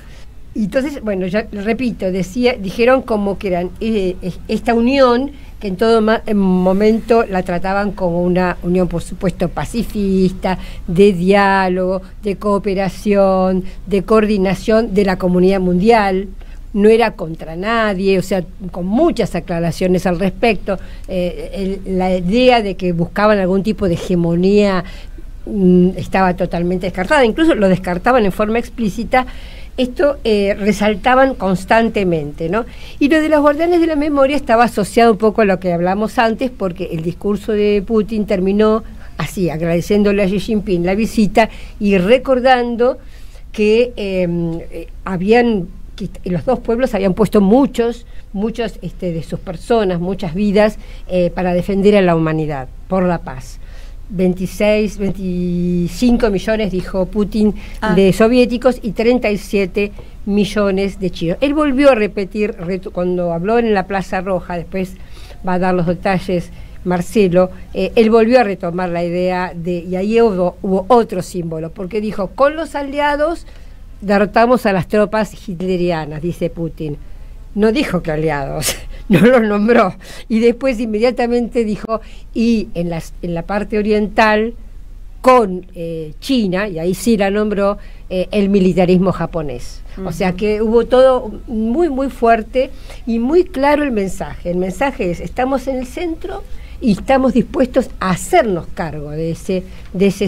Y entonces, bueno, yo repito, dijeron como que eran esta unión, que en todo momento la trataban como una unión, por supuesto, pacifista, de diálogo, de cooperación, de coordinación de la comunidad mundial. No era contra nadie, o sea, con muchas aclaraciones al respecto. La idea de que buscaban algún tipo de hegemonía estaba totalmente descartada, incluso lo descartaban en forma explícita. Esto resaltaban constantemente, ¿no? Y lo de los guardianes de la memoria estaba asociado un poco a lo que hablamos antes, porque el discurso de Putin terminó así, agradeciéndole a Xi Jinping la visita y recordando que los dos pueblos habían puesto muchos de sus personas, muchas vidas para defender a la humanidad, por la paz. 25 millones, dijo Putin, de soviéticos y 37 millones de chinos. Él volvió a repetir, cuando habló en la Plaza Roja, después va a dar los detalles Marcelo, él volvió a retomar la idea y ahí hubo otro símbolo, porque dijo, con los aliados derrotamos a las tropas hitlerianas, dice Putin. No dijo que aliados, no los nombró. Y después inmediatamente dijo, y en la parte oriental, con China, y ahí sí la nombró, el militarismo japonés. O sea que hubo todo muy, muy fuerte y muy claro el mensaje. El mensaje es, estamos en el centro y estamos dispuestos a hacernos cargo de ese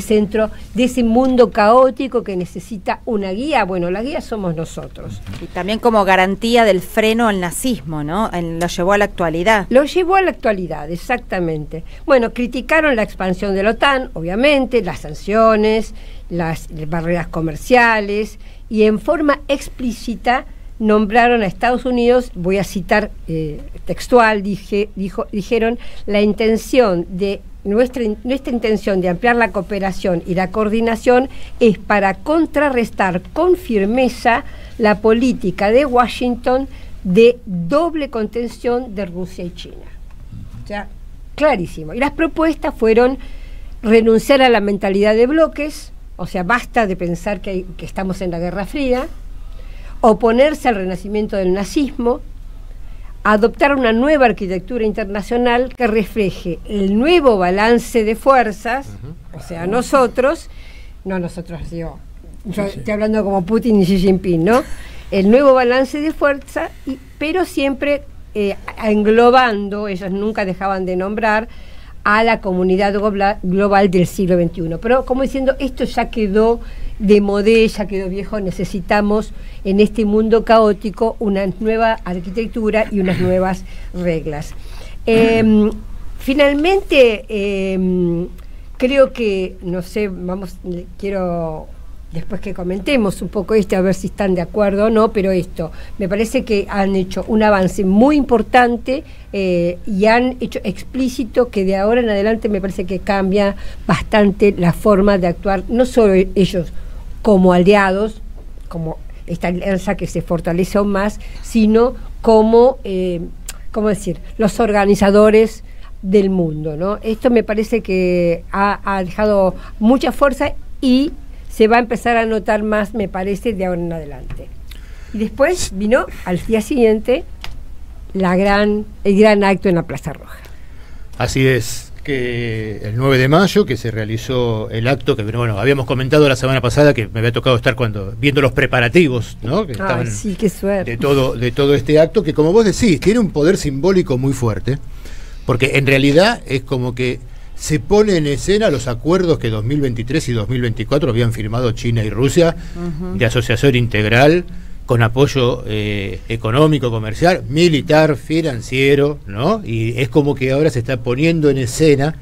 centro, de ese mundo caótico que necesita una guía. Bueno, la guía somos nosotros. Y también como garantía del freno al nazismo, ¿no? Lo llevó a la actualidad. Lo llevó a la actualidad, exactamente. Bueno, criticaron la expansión de la OTAN, obviamente, las sanciones, las barreras comerciales, y en forma explícita nombraron a Estados Unidos, voy a citar textual, dijeron, la intención de nuestra intención de ampliar la cooperación y la coordinación es para contrarrestar con firmeza la política de Washington de doble contención de Rusia y China. O sea, clarísimo. Y las propuestas fueron renunciar a la mentalidad de bloques, o sea, basta de pensar que estamos en la Guerra Fría, oponerse al renacimiento del nazismo, adoptar una nueva arquitectura internacional que refleje el nuevo balance de fuerzas, o sea, nosotros, yo estoy hablando como Putin y Xi Jinping, ¿no? El nuevo balance de fuerza, pero siempre englobando, ellos nunca dejaban de nombrar, a la comunidad global del siglo XXI. Pero como diciendo, esto ya quedó de modé, ya quedó viejo, necesitamos en este mundo caótico una nueva arquitectura y unas nuevas reglas. Finalmente, creo que, no sé, quiero después que comentemos un poco a ver si están de acuerdo o no, pero me parece que han hecho un avance muy importante y han hecho explícito que de ahora en adelante me parece que cambia bastante la forma de actuar, no solo ellos como aliados, como esta alianza que se fortalece aún más, sino como, ¿cómo decir?, los organizadores del mundo, ¿no? Esto me parece que ha dejado mucha fuerza y se va a empezar a notar más, me parece, de ahora en adelante. Y después vino, al día siguiente, el gran acto en la Plaza Roja. Así es. que el 9 de mayo, que se realizó el acto que, bueno, habíamos comentado la semana pasada que me había tocado estar viendo los preparativos, ¿no? Que estaban sí, qué suerte. de todo este acto, que como vos decís, tiene un poder simbólico muy fuerte, porque en realidad es como que se pone en escena los acuerdos que 2023 y 2024 habían firmado China y Rusia de asociación integral, con apoyo económico, comercial, militar, financiero, ¿no? Y es como que ahora se está poniendo en escena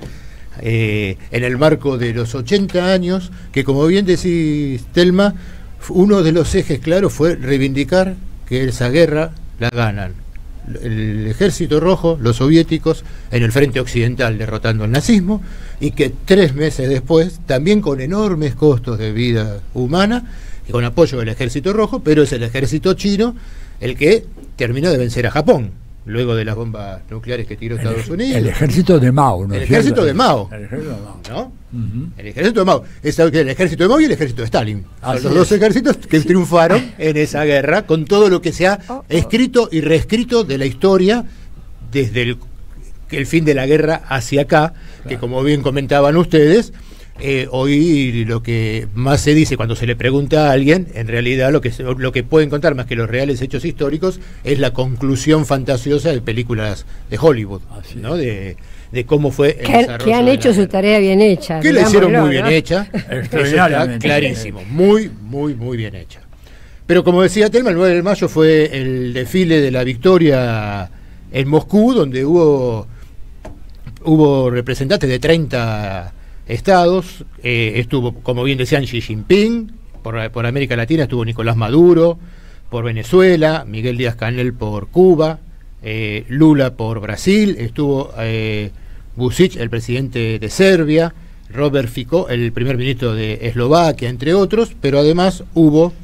en el marco de los 80 años, que como bien decís, Telma, uno de los ejes claros fue reivindicar que esa guerra la ganan el Ejército Rojo, los soviéticos, en el frente occidental derrotando al nazismo, y que 3 meses después, también con enormes costos de vida humana, y con apoyo del Ejército Rojo, pero es el ejército chino el que terminó de vencer a Japón, luego de las bombas nucleares que tiró Estados Unidos. El ejército de Mao, ¿no? El ejército de Mao. El ejército de Mao. ¿No? El ejército de Mao. Es el ejército de Mao y el ejército de Stalin. Son los dos ejércitos que triunfaron en esa guerra, con todo lo que se ha escrito y reescrito de la historia desde el fin de la guerra hacia acá, que como bien comentaban ustedes, hoy lo que más se dice cuando se le pregunta a alguien, en realidad lo que pueden contar más que los reales hechos históricos es la conclusión fantasiosa de películas de Hollywood, ¿no? De cómo fue el desarrollo. Que han hecho su tarea bien hecha. Que la hicieron muy bien hecha. Eso está clarísimo. Muy, muy, muy bien hecha. Pero como decía Telma, el 9 de mayo fue el desfile de la victoria en Moscú, donde hubo representantes de 30 estados, estuvo, como bien decían, Xi Jinping, por América Latina estuvo Nicolás Maduro, por Venezuela, Miguel Díaz-Canel por Cuba, Lula por Brasil, estuvo Vučić, el presidente de Serbia, Robert Fico, el primer ministro de Eslovaquia, entre otros, pero además hubo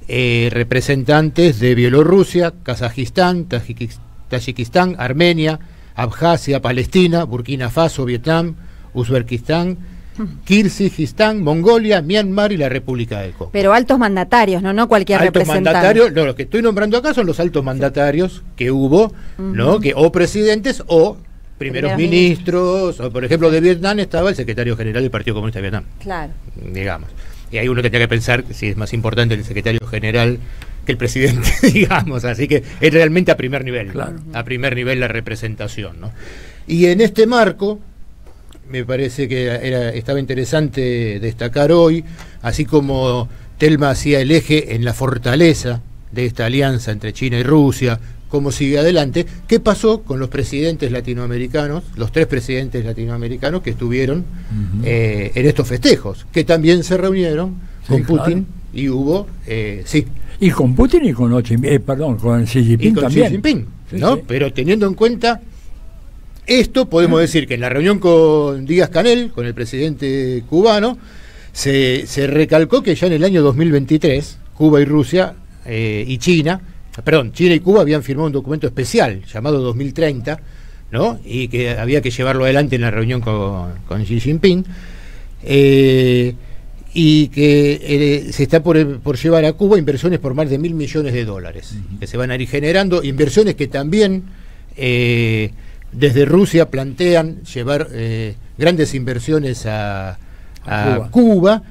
representantes de Bielorrusia, Kazajistán, Tayikistán, Armenia, Abjasia, Palestina, Burkina Faso, Vietnam, Uzbekistán, Kirguistán, Mongolia, Myanmar y la República del Congo. Pero altos mandatarios, no cualquier representante. Mandatarios, no, los que estoy nombrando acá son los altos mandatarios que hubo, ¿no? Que o presidentes o primeros ministros, o por ejemplo de Vietnam estaba el secretario general del Partido Comunista de Vietnam. Claro. Digamos. Y ahí uno tendría que pensar si es más importante el secretario general que el presidente, digamos, así que es realmente a primer nivel, a primer nivel la representación, ¿no? Y en este marco me parece que estaba interesante destacar hoy, así como Telma hacía el eje en la fortaleza de esta alianza entre China y Rusia, cómo sigue adelante, qué pasó con los presidentes latinoamericanos, los 3 presidentes latinoamericanos que estuvieron en estos festejos, que también se reunieron con Putin y hubo, y con Putin y con con Xi Jinping y con también. Xi Jinping, ¿no? Pero teniendo en cuenta esto, podemos decir que en la reunión con Díaz-Canel, con el presidente cubano, se recalcó que ya en el año 2023, Cuba y Rusia China y Cuba habían firmado un documento especial llamado 2030, ¿no? Y que había que llevarlo adelante en la reunión con Xi Jinping, y que se está por llevar a Cuba inversiones por más de $1.000 millones, que se van a ir generando, inversiones que también desde Rusia plantean llevar grandes inversiones a Cuba,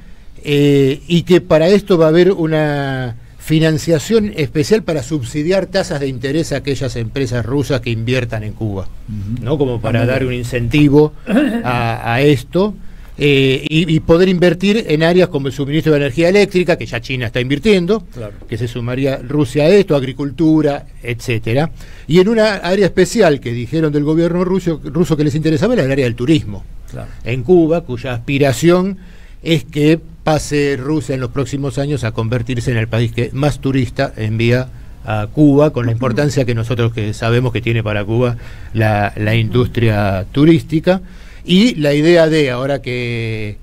y que para esto va a haber una financiación especial para subsidiar tasas de interés a aquellas empresas rusas que inviertan en Cuba, ¿no? Como para dar un incentivo a esto, y poder invertir en áreas como el suministro de energía eléctrica, que ya China está invirtiendo, que se sumaría Rusia a esto, agricultura, etcétera. Y en una área especial que dijeron del gobierno ruso que les interesaba era el área del turismo en Cuba, cuya aspiración es que pase Rusia en los próximos años a convertirse en el país que más turista envía a Cuba, con la importancia que nosotros que sabemos que tiene para Cuba la industria turística. Y la idea de, ahora que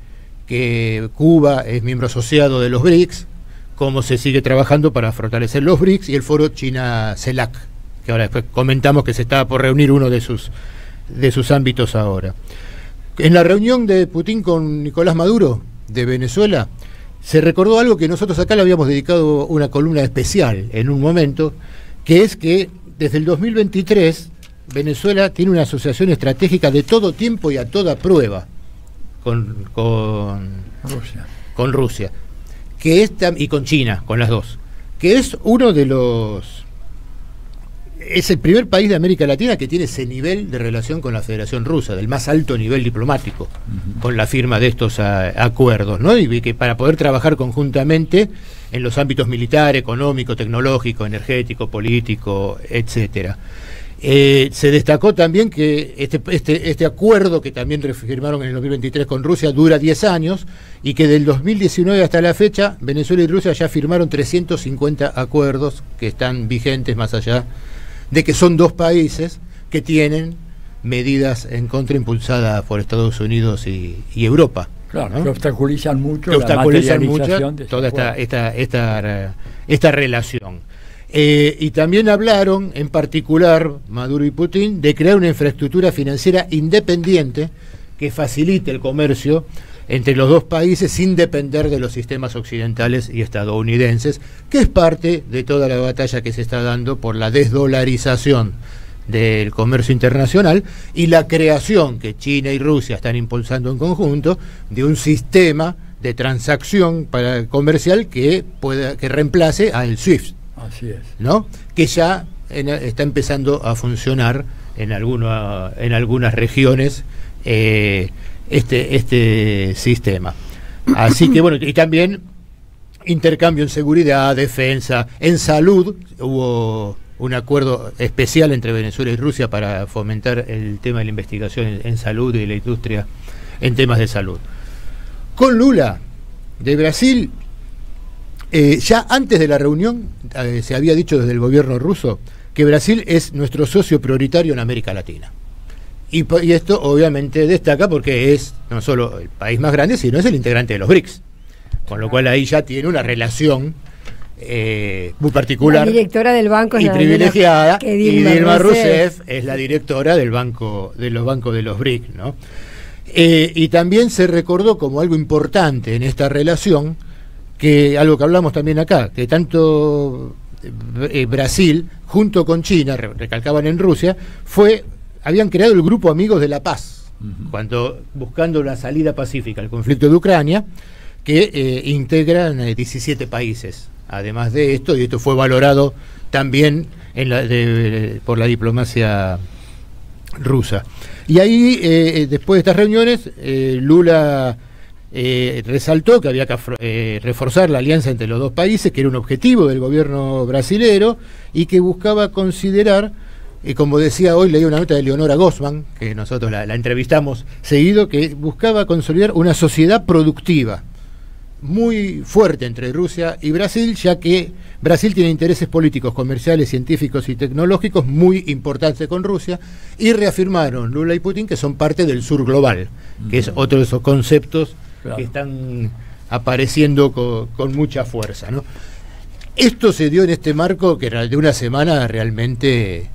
Cuba es miembro asociado de los BRICS, cómo se sigue trabajando para fortalecer los BRICS y el foro China-CELAC, que ahora después comentamos que se está por reunir uno de sus ámbitos ahora. En la reunión de Putin con Nicolás Maduro de Venezuela, se recordó algo que nosotros acá le habíamos dedicado una columna especial en un momento, que es que desde el 2023 Venezuela tiene una asociación estratégica de todo tiempo y a toda prueba con Rusia, que es y con China, con las dos, que es es el primer país de América Latina que tiene ese nivel de relación con la Federación Rusa, del más alto nivel diplomático, con la firma de estos acuerdos, ¿no? Y que para poder trabajar conjuntamente en los ámbitos militar, económico, tecnológico, energético, político, etcétera. Se destacó también que este acuerdo, que también firmaron en el 2023 con Rusia, dura 10 años, y que del 2019 hasta la fecha Venezuela y Rusia ya firmaron 350 acuerdos que están vigentes, más allá de que son dos países que tienen medidas en contra impulsadas por Estados Unidos y Europa. Claro, ¿no? que obstaculizan mucho toda esta relación. Y también hablaron, en particular, Maduro y Putin, de crear una infraestructura financiera independiente que facilite el comercio entre los dos países sin depender de los sistemas occidentales y estadounidenses, que es parte de toda la batalla que se está dando por la desdolarización del comercio internacional y la creación que China y Rusia están impulsando en conjunto de un sistema de transacción comercial que reemplace al SWIFT. Así es. ¿No? Que ya está empezando a funcionar en algunas regiones este sistema. Así que bueno, y también intercambio en seguridad, defensa, en salud. Hubo un acuerdo especial entre Venezuela y Rusia para fomentar el tema de la investigación en salud y la industria en temas de salud. Con Lula de Brasil, ya antes de la reunión se había dicho desde el gobierno ruso que Brasil es nuestro socio prioritario en América Latina. Y esto obviamente destaca porque es no solo el país más grande, sino es el integrante de los BRICS. Con lo cual ahí ya tiene una relación muy particular. La directora del banco y privilegiada. Y Dilma Rousseff es la directora de los bancos de los BRICS, ¿no? Y también se recordó como algo importante en esta relación, que algo que hablamos también acá, que tanto Brasil junto con China, recalcaban en Rusia, habían creado el Grupo Amigos de la Paz, buscando una salida pacífica al conflicto de Ucrania, que integran 17 países. Además de esto, y esto fue valorado también por la diplomacia rusa. Y ahí, después de estas reuniones, Lula resaltó que había que reforzar la alianza entre los dos países, que era un objetivo del gobierno brasilero, y que buscaba considerar, como decía hoy, leí una nota de Leonora Gosman, que nosotros la entrevistamos seguido, que buscaba consolidar una sociedad productiva muy fuerte entre Rusia y Brasil, ya que Brasil tiene intereses políticos, comerciales, científicos y tecnológicos muy importantes con Rusia, y reafirmaron Lula y Putin que son parte del sur global, que es otro de esos conceptos que están apareciendo con mucha fuerza, ¿no? Esto se dio en este marco que era de una semana realmente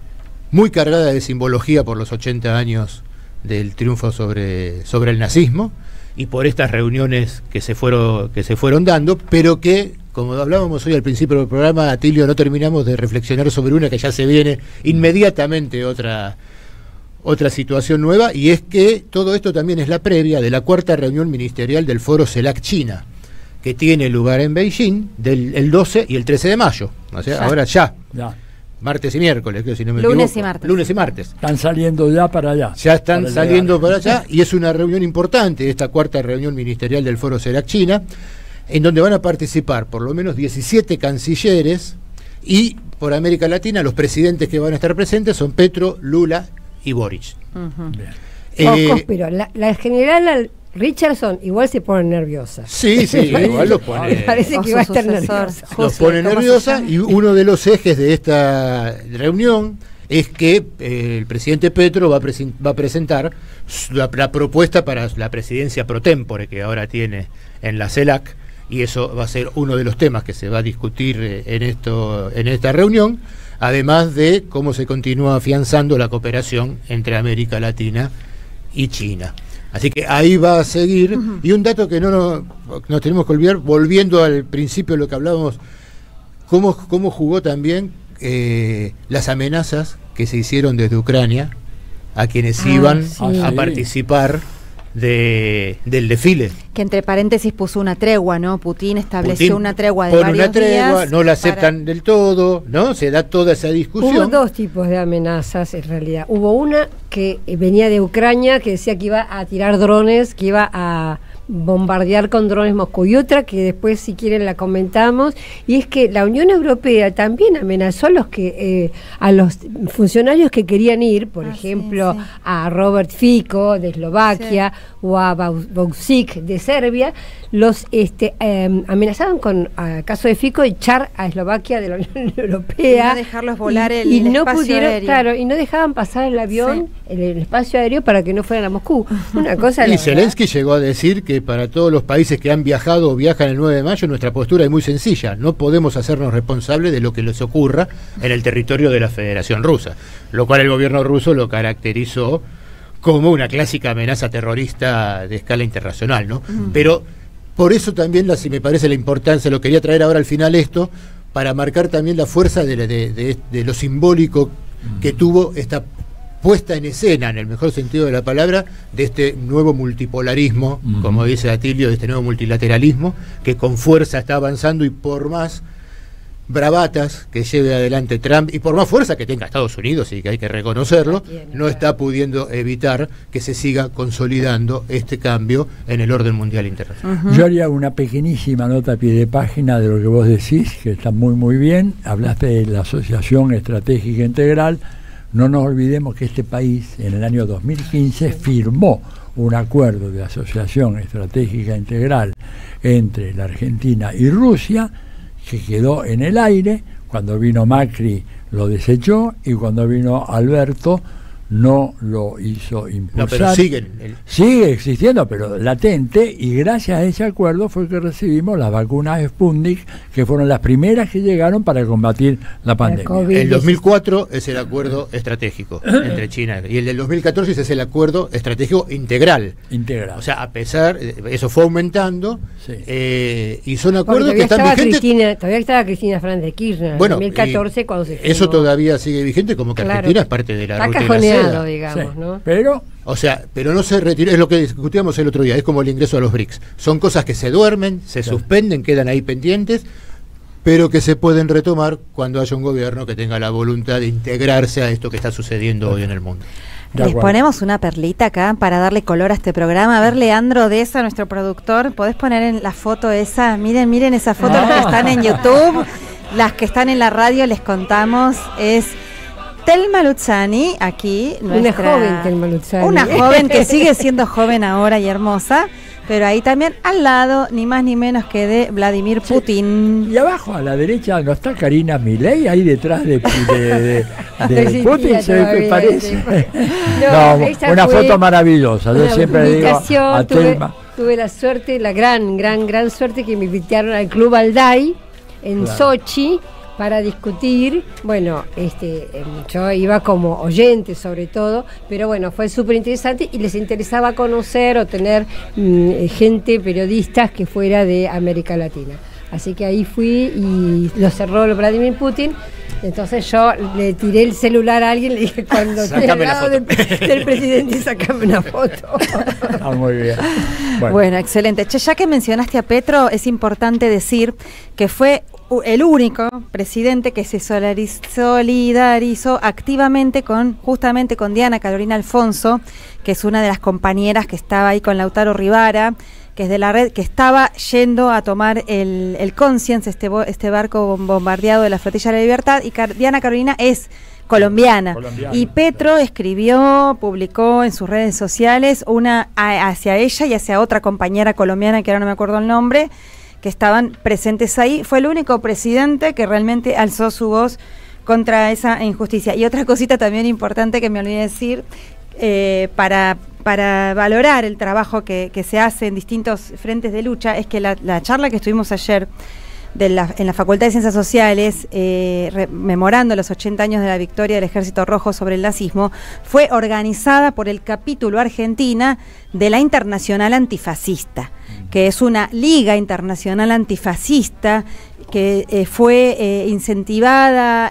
muy cargada de simbología por los 80 años del triunfo sobre el nazismo, y por estas reuniones que se fueron dando, pero que, como hablábamos hoy al principio del programa, Atilio, no terminamos de reflexionar sobre una que ya se viene inmediatamente otra situación nueva, y es que todo esto también es la previa de la cuarta reunión ministerial del Foro CELAC-China, que tiene lugar en Beijing el 12 y el 13 de mayo, o sea, ahora ya. Martes y miércoles, creo, si no me equivoco. Lunes y martes. Están saliendo ya para allá. Ya están saliendo para allá, y es una reunión importante, esta cuarta reunión ministerial del Foro CELAC-China, en donde van a participar por lo menos 17 cancilleres, y por América Latina los presidentes que van a estar presentes son Petro, Lula y Boric. Ojo, pero la general Richardson igual se pone nerviosa. Sí, igual los pone. Parece que va a estar nerviosa. Los pone nerviosa, y uno de los ejes de esta reunión es que el presidente Petro va a presentar la propuesta para la presidencia pro tempore que ahora tiene en la CELAC, y eso va a ser uno de los temas que se va a discutir en esta reunión, además de cómo se continúa afianzando la cooperación entre América Latina y China. Así que ahí va a seguir. Y un dato que no nos tenemos que olvidar, volviendo al principio de lo que hablábamos, cómo jugó también las amenazas que se hicieron desde Ucrania a quienes iban a participar del desfile. Que entre paréntesis puso una tregua, ¿no? Putin estableció una tregua de varios días. No la aceptan del todo, ¿no? Se da toda esa discusión. Hubo dos tipos de amenazas en realidad. Hubo una que venía de Ucrania, que decía que iba a tirar drones, que iba a bombardear con drones Moscú, y otra que después si quieren la comentamos, y es que la Unión Europea también amenazó a los funcionarios que querían ir, por ejemplo a Robert Fico de Eslovaquia o a Bausic de Serbia, los amenazaban con, a caso de Fico, echar a Eslovaquia de la Unión Europea y no dejarlos volar el no espacio pudieron, aéreo. claro, y no dejaban pasar el avión, el espacio aéreo, para que no fueran a Moscú. Una cosa. Y Zelensky llegó a decir que para todos los países que han viajado o viajan el 9 de mayo, nuestra postura es muy sencilla: no podemos hacernos responsables de lo que les ocurra en el territorio de la Federación Rusa, lo cual el gobierno ruso lo caracterizó como una clásica amenaza terrorista de escala internacional, ¿no? Pero por eso también, si me parece la importancia, lo quería traer ahora al final esto, para marcar también la fuerza de lo simbólico que tuvo esta puesta en escena, en el mejor sentido de la palabra, de este nuevo multipolarismo, como dice Atilio, de este nuevo multilateralismo, que con fuerza está avanzando, y por más bravatas que lleve adelante Trump y por más fuerza que tenga Estados Unidos, y que hay que reconocerlo, no está pudiendo evitar que se siga consolidando este cambio en el orden mundial internacional. Yo haría una pequeñísima nota a pie de página de lo que vos decís, que está muy muy bien. Hablaste de la Asociación Estratégica Integral. No nos olvidemos que este país en el año 2015 firmó un acuerdo de asociación estratégica integral entre la Argentina y Rusia, que quedó en el aire. Cuando vino Macri lo desechó, y cuando vino Alberto no lo hizo impulsar. No, pero sigue existiendo, pero latente, y gracias a ese acuerdo fue que recibimos las vacunas Sputnik, que fueron las primeras que llegaron para combatir la pandemia. El 2004 es el acuerdo estratégico entre China, y el del 2014 es el acuerdo estratégico integral. O sea, a pesar, eso fue aumentando, y son acuerdos que están vigentes. Todavía estaba Cristina Fernández de Kirchner, bueno, en 2014 cuando se firmó. Eso todavía sigue vigente, como que Argentina es parte de la ruta de la seda, digamos, ¿no? Pero no se retiró, es lo que discutíamos el otro día, es como el ingreso a los BRICS. Son cosas que se duermen, se suspenden, quedan ahí pendientes, pero que se pueden retomar cuando haya un gobierno que tenga la voluntad de integrarse a esto que está sucediendo hoy en el mundo. Les ponemos una perlita acá para darle color a este programa. A ver, Leandro Deza, nuestro productor, ¿podés poner en la foto esa? Miren esa foto, los que están en YouTube, las que están en la radio, les contamos, es Telma Luzzani, aquí. Una joven Telma Luzzani. Una joven que sigue siendo joven ahora y hermosa, pero ahí también al lado, ni más ni menos que de Vladimir Putin. Y abajo a la derecha no está Karina Milei, ahí detrás de Putin, se parece. No, una foto maravillosa. Yo siempre digo a Telma. Tuve la suerte, la gran suerte, que me invitaron al Club Alday en Sochi para discutir. Bueno, yo iba como oyente sobre todo, pero bueno, fue súper interesante, y les interesaba conocer o tener gente, periodistas que fuera de América Latina. Así que ahí fui, y lo cerró el Vladimir Putin. Entonces yo le tiré el celular a alguien, le dije, cuando esté al lado del presidente, sacame una foto. Muy bien. Bueno, excelente. Che, ya que mencionaste a Petro, es importante decir que fue el único presidente que se solidarizó activamente justamente con Diana Carolina Alfonso, que es una de las compañeras que estaba ahí con Lautaro Rivara, que es de la red, que estaba yendo a tomar el Conscience, este barco bombardeado de la Flotilla de la Libertad, y Diana Carolina es colombiana. Y Petro publicó en sus redes sociales hacia ella y hacia otra compañera colombiana, que ahora no me acuerdo el nombre, que estaban presentes ahí. Fue el único presidente que realmente alzó su voz contra esa injusticia. Y otra cosita también importante que me olvidé decir, para valorar el trabajo que se hace en distintos frentes de lucha, es que la charla que estuvimos ayer en la Facultad de Ciencias Sociales, memorando los 80 años de la victoria del Ejército Rojo sobre el nazismo, fue organizada por el capítulo Argentina de la Internacional Antifascista, que es una liga internacional antifascista que fue incentivada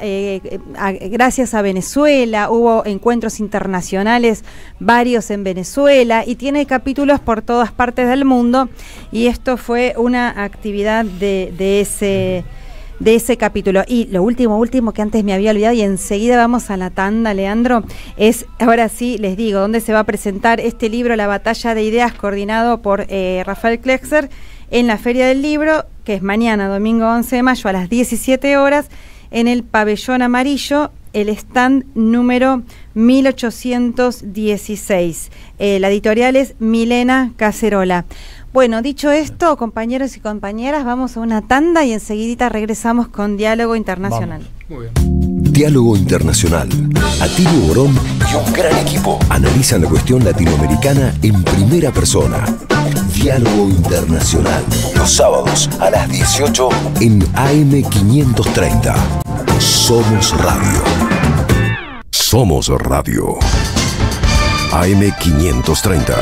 gracias a Venezuela. Hubo encuentros internacionales, varios en Venezuela, y tiene capítulos por todas partes del mundo, y esto fue una actividad de ese capítulo. Y lo último que antes me había olvidado, y enseguida vamos a la tanda, Leandro, es, ahora sí les digo, dónde se va a presentar este libro, La Batalla de Ideas, coordinado por Rafael Klexer, en la Feria del Libro, que es mañana, domingo 11 de mayo, a las 17 horas, en el Pabellón Amarillo, el stand número 1816. La editorial es Milena Cacerola. Bueno, dicho esto, compañeros y compañeras, vamos a una tanda y enseguidita regresamos con Diálogo Internacional. Muy bien. Diálogo Internacional. Atilio Borón y un gran equipo analizan la cuestión latinoamericana en primera persona. Diálogo Internacional. Los sábados a las 18 en AM530. Somos Radio. Somos Radio. AM530.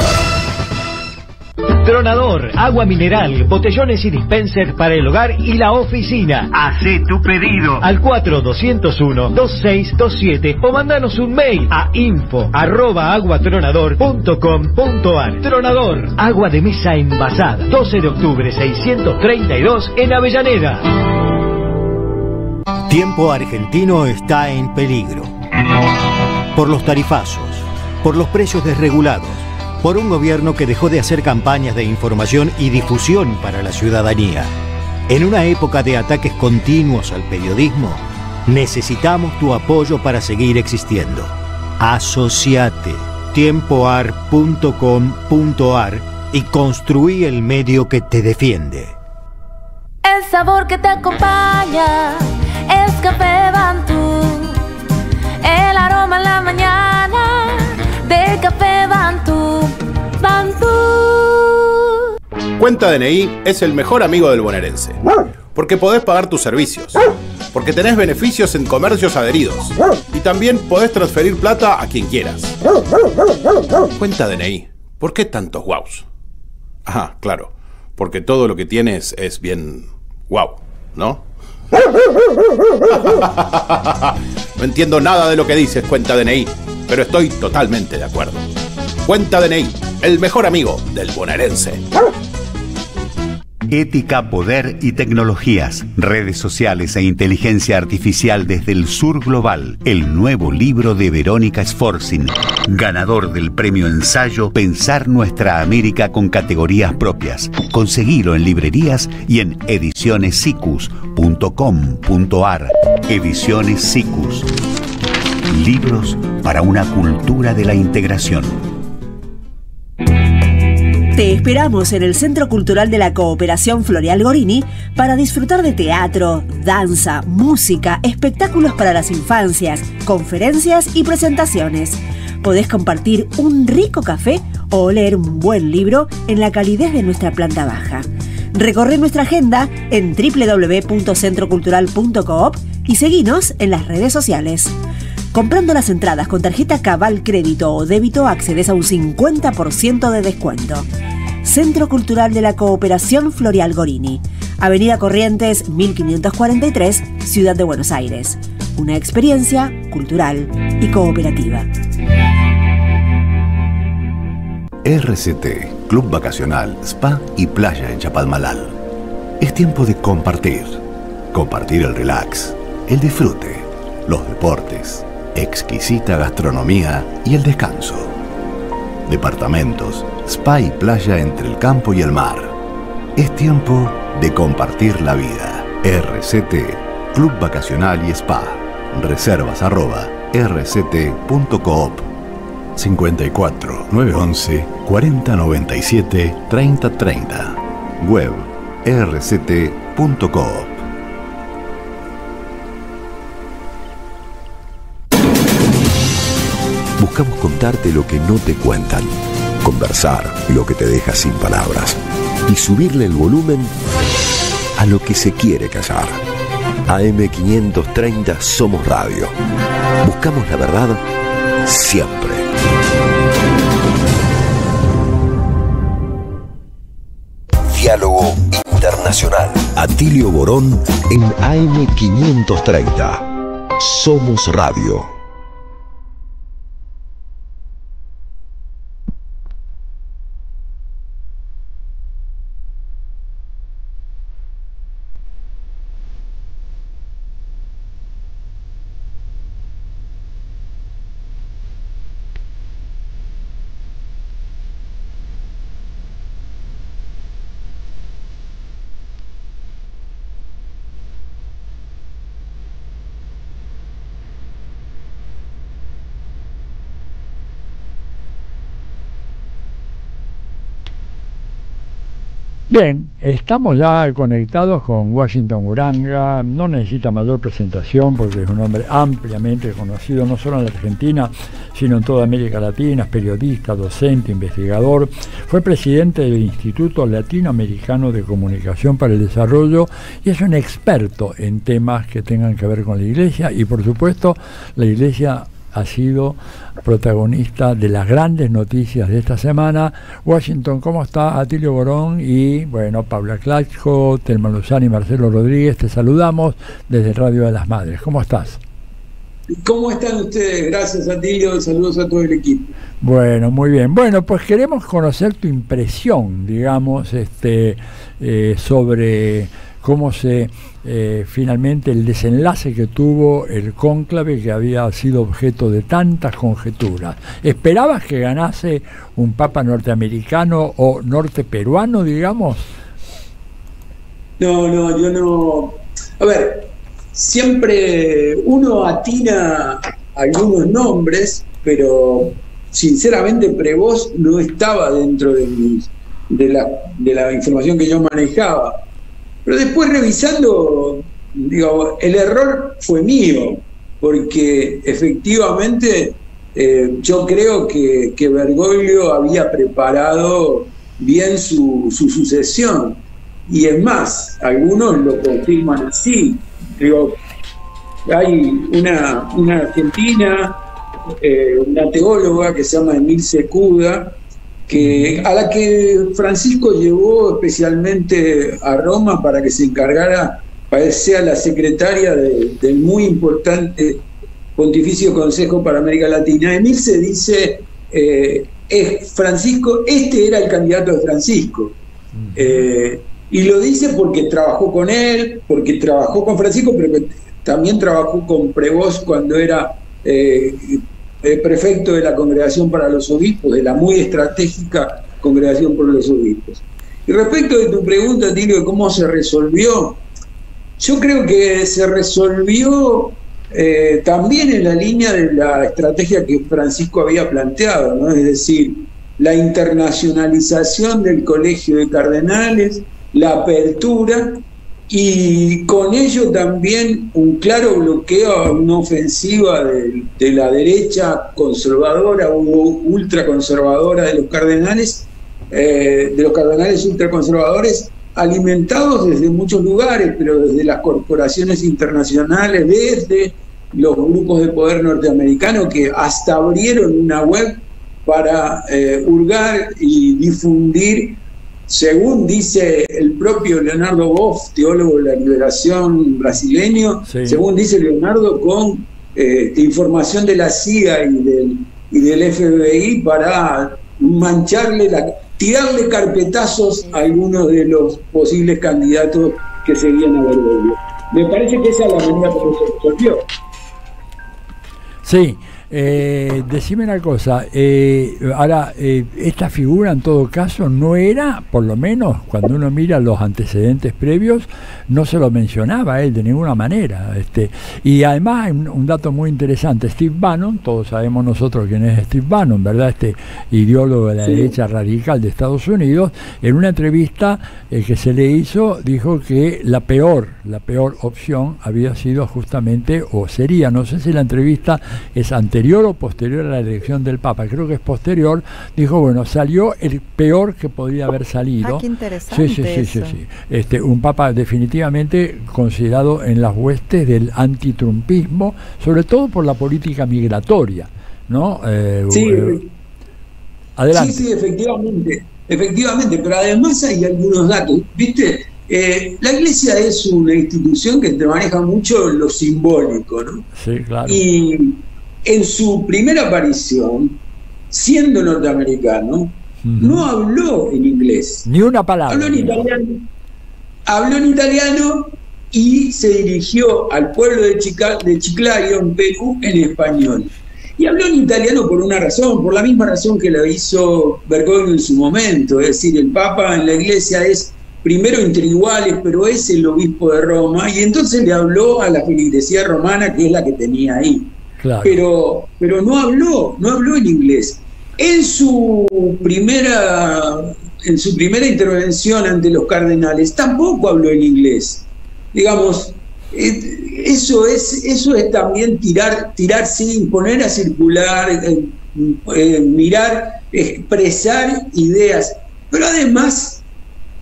Tronador, agua mineral, botellones y dispenser para el hogar y la oficina. Hacé tu pedido al 4201-2627 o mandanos un mail a info@aguatronador.com.ar. Tronador, agua de mesa envasada. 12 de octubre 632 en Avellaneda. Tiempo argentino está en peligro. Por los tarifazos, por los precios desregulados, por un gobierno que dejó de hacer campañas de información y difusión para la ciudadanía. En una época de ataques continuos al periodismo, necesitamos tu apoyo para seguir existiendo. Asociate, tiempoar.com.ar, y construí el medio que te defiende. El sabor que te acompaña es Café Bantú. El aroma en la mañana de Café Bantú. Bantú. Cuenta DNI es el mejor amigo del bonaerense, porque podés pagar tus servicios, porque tenés beneficios en comercios adheridos y también podés transferir plata a quien quieras. Cuenta DNI, ¿por qué tantos guaus? Ah, claro, porque todo lo que tienes es bien guau, ¿no? No entiendo nada de lo que dices, Cuenta DNI, pero estoy totalmente de acuerdo. Cuenta DNI, el mejor amigo del bonaerense. Ética, poder y tecnologías, redes sociales e inteligencia artificial desde el sur global. El nuevo libro de Verónica Sforzin, ganador del premio ensayo Pensar Nuestra América con categorías propias. Conseguilo en librerías y en edicionessicus.com.ar. Ediciones Sicus. Libros para una cultura de la integración. Te esperamos en el Centro Cultural de la Cooperación Floreal Gorini para disfrutar de teatro, danza, música, espectáculos para las infancias, conferencias y presentaciones. Podés compartir un rico café o leer un buen libro en la calidez de nuestra planta baja. Recorre nuestra agenda en www.centrocultural.coop y seguinos en las redes sociales. Comprando las entradas con tarjeta Cabal Crédito o Débito accedes a un 50% de descuento. Centro Cultural de la Cooperación Floreal Gorini, Avenida Corrientes 1543, Ciudad de Buenos Aires. Una experiencia cultural y cooperativa. RCT, Club Vacacional, Spa y Playa en Chapalmalal. Es tiempo de compartir. Compartir el relax, el disfrute, los deportes, exquisita gastronomía y el descanso. Departamentos, spa y playa entre el campo y el mar. Es tiempo de compartir la vida. RCT, Club Vacacional y Spa. Reservas @rct.coop. 54 911 4097 3030. Web rct.coop. Buscamos contarte lo que no te cuentan, conversar lo que te deja sin palabras y subirle el volumen a lo que se quiere callar. AM530 Somos Radio. Buscamos la verdad siempre. Diálogo Internacional. Internacional. Atilio Borón en AM530. Somos Radio. Bien, estamos ya conectados con Washington Uranga. No necesita mayor presentación porque es un hombre ampliamente conocido no solo en la Argentina, sino en toda América Latina. Es periodista, docente, investigador. Fue presidente del Instituto Latinoamericano de Comunicación para el Desarrollo y es un experto en temas que tengan que ver con la Iglesia, y por supuesto la Iglesia ha sido protagonista de las grandes noticias de esta semana. Washington, ¿cómo está? Atilio Borón y, bueno, Paula Claxco, Telma Luzani y Marcelo Rodríguez, te saludamos desde Radio de las Madres. ¿Cómo estás? ¿Cómo están ustedes? Gracias, Atilio. Saludos a todo el equipo. Bueno, muy bien. Bueno, pues queremos conocer tu impresión, digamos, sobre cómo se finalmente el desenlace que tuvo el cónclave, que había sido objeto de tantas conjeturas. ¿Esperabas que ganase un papa norteamericano o norteperuano, digamos? No, yo no. A ver, siempre uno atina algunos nombres, pero sinceramente Prevost no estaba dentro de la información que yo manejaba. Pero después revisando, digo, el error fue mío, porque efectivamente yo creo que Bergoglio había preparado bien su sucesión, y es más, algunos lo confirman así. Digo, hay una argentina, una teóloga que se llama Emilce Cuda, a la que Francisco llevó especialmente a Roma para que se encargara, para que sea la secretaria del muy importante Pontificio Consejo para América Latina. Emilce dice, Francisco, este era el candidato de Francisco. Y lo dice porque trabajó con él, porque trabajó con Francisco, pero que también trabajó con Prevost cuando era prefecto de la Congregación para los Obispos, de la muy estratégica Congregación por los Obispos. Y respecto de tu pregunta, Tilio, de cómo se resolvió, yo creo que se resolvió también en la línea de la estrategia que Francisco había planteado, ¿no? Es decir, la internacionalización del Colegio de Cardenales, la apertura, y con ello también un claro bloqueo a una ofensiva de la derecha conservadora o ultraconservadora de los cardenales ultraconservadores, alimentados desde muchos lugares, pero desde las corporaciones internacionales, desde los grupos de poder norteamericanos, que hasta abrieron una web para hurgar y difundir, según dice el propio Leonardo Boff, teólogo de la liberación brasileño, sí. Según dice Leonardo, con información de la CIA y del FBI para mancharle, tirarle carpetazos a algunos de los posibles candidatos que seguían a Bergoglio. Me parece que esa es la manera como se resolvió. Sí. Decime una cosa, ahora, esta figura en todo caso no era, por lo menos cuando uno mira los antecedentes previos, no se lo mencionaba a él de ninguna manera. Y además hay un dato muy interesante, Steve Bannon, todos sabemos nosotros quién es Steve Bannon, ¿verdad? Este ideólogo de la derecha radical de Estados Unidos, en una entrevista que se le hizo, dijo que la peor opción había sido justamente, o sería, no sé si la entrevista es anterior o posterior a la elección del Papa, creo que es posterior, dijo, bueno, salió el peor que podía haber salido. Qué interesante. Sí. Un Papa definitivamente considerado en las huestes del antitrumpismo, sobre todo por la política migratoria, ¿no? Adelante. Sí, efectivamente, pero además hay algunos datos, ¿viste? La Iglesia es una institución que te maneja mucho lo simbólico, ¿no? Sí, claro. Y en su primera aparición, siendo norteamericano, no habló en inglés. Ni una palabra. Habló en italiano y se dirigió al pueblo de Chiclayo, en Perú, en español. Y habló en italiano por una razón, por la misma razón que lo hizo Bergoglio en su momento. Es decir, el Papa en la Iglesia es primero entre iguales, pero es el obispo de Roma, y entonces le habló a la feligresía romana, que es la que tenía ahí. Claro. Pero no habló en inglés. En su primera intervención ante los cardenales tampoco habló en inglés. Digamos, eso es también tirar sin poner a circular, mirar, expresar ideas, pero además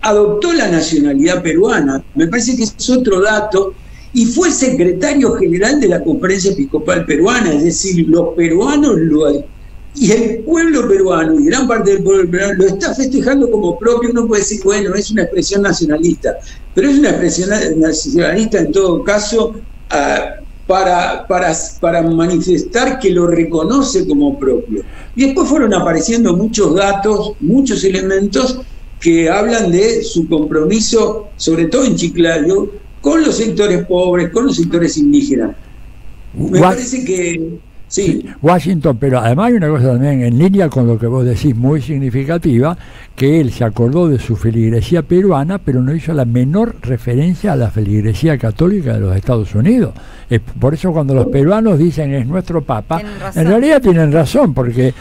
adoptó la nacionalidad peruana. Me parece que es otro dato, y fue secretario general de la Conferencia Episcopal Peruana, es decir, los peruanos y el pueblo peruano, y gran parte del pueblo peruano, lo está festejando como propio. Uno puede decir, bueno, es una expresión nacionalista, pero es una expresión nacionalista en todo caso para manifestar que lo reconoce como propio. Y después fueron apareciendo muchos datos, muchos elementos que hablan de su compromiso, sobre todo en Chiclayo, con los sectores pobres, con los sectores indígenas. Me parece que sí. Washington, pero además hay una cosa también en línea con lo que vos decís, muy significativa, que él se acordó de su feligresía peruana, pero no hizo la menor referencia a la feligresía católica de los Estados Unidos. Por eso cuando los peruanos dicen es nuestro Papa, en realidad tienen razón, porque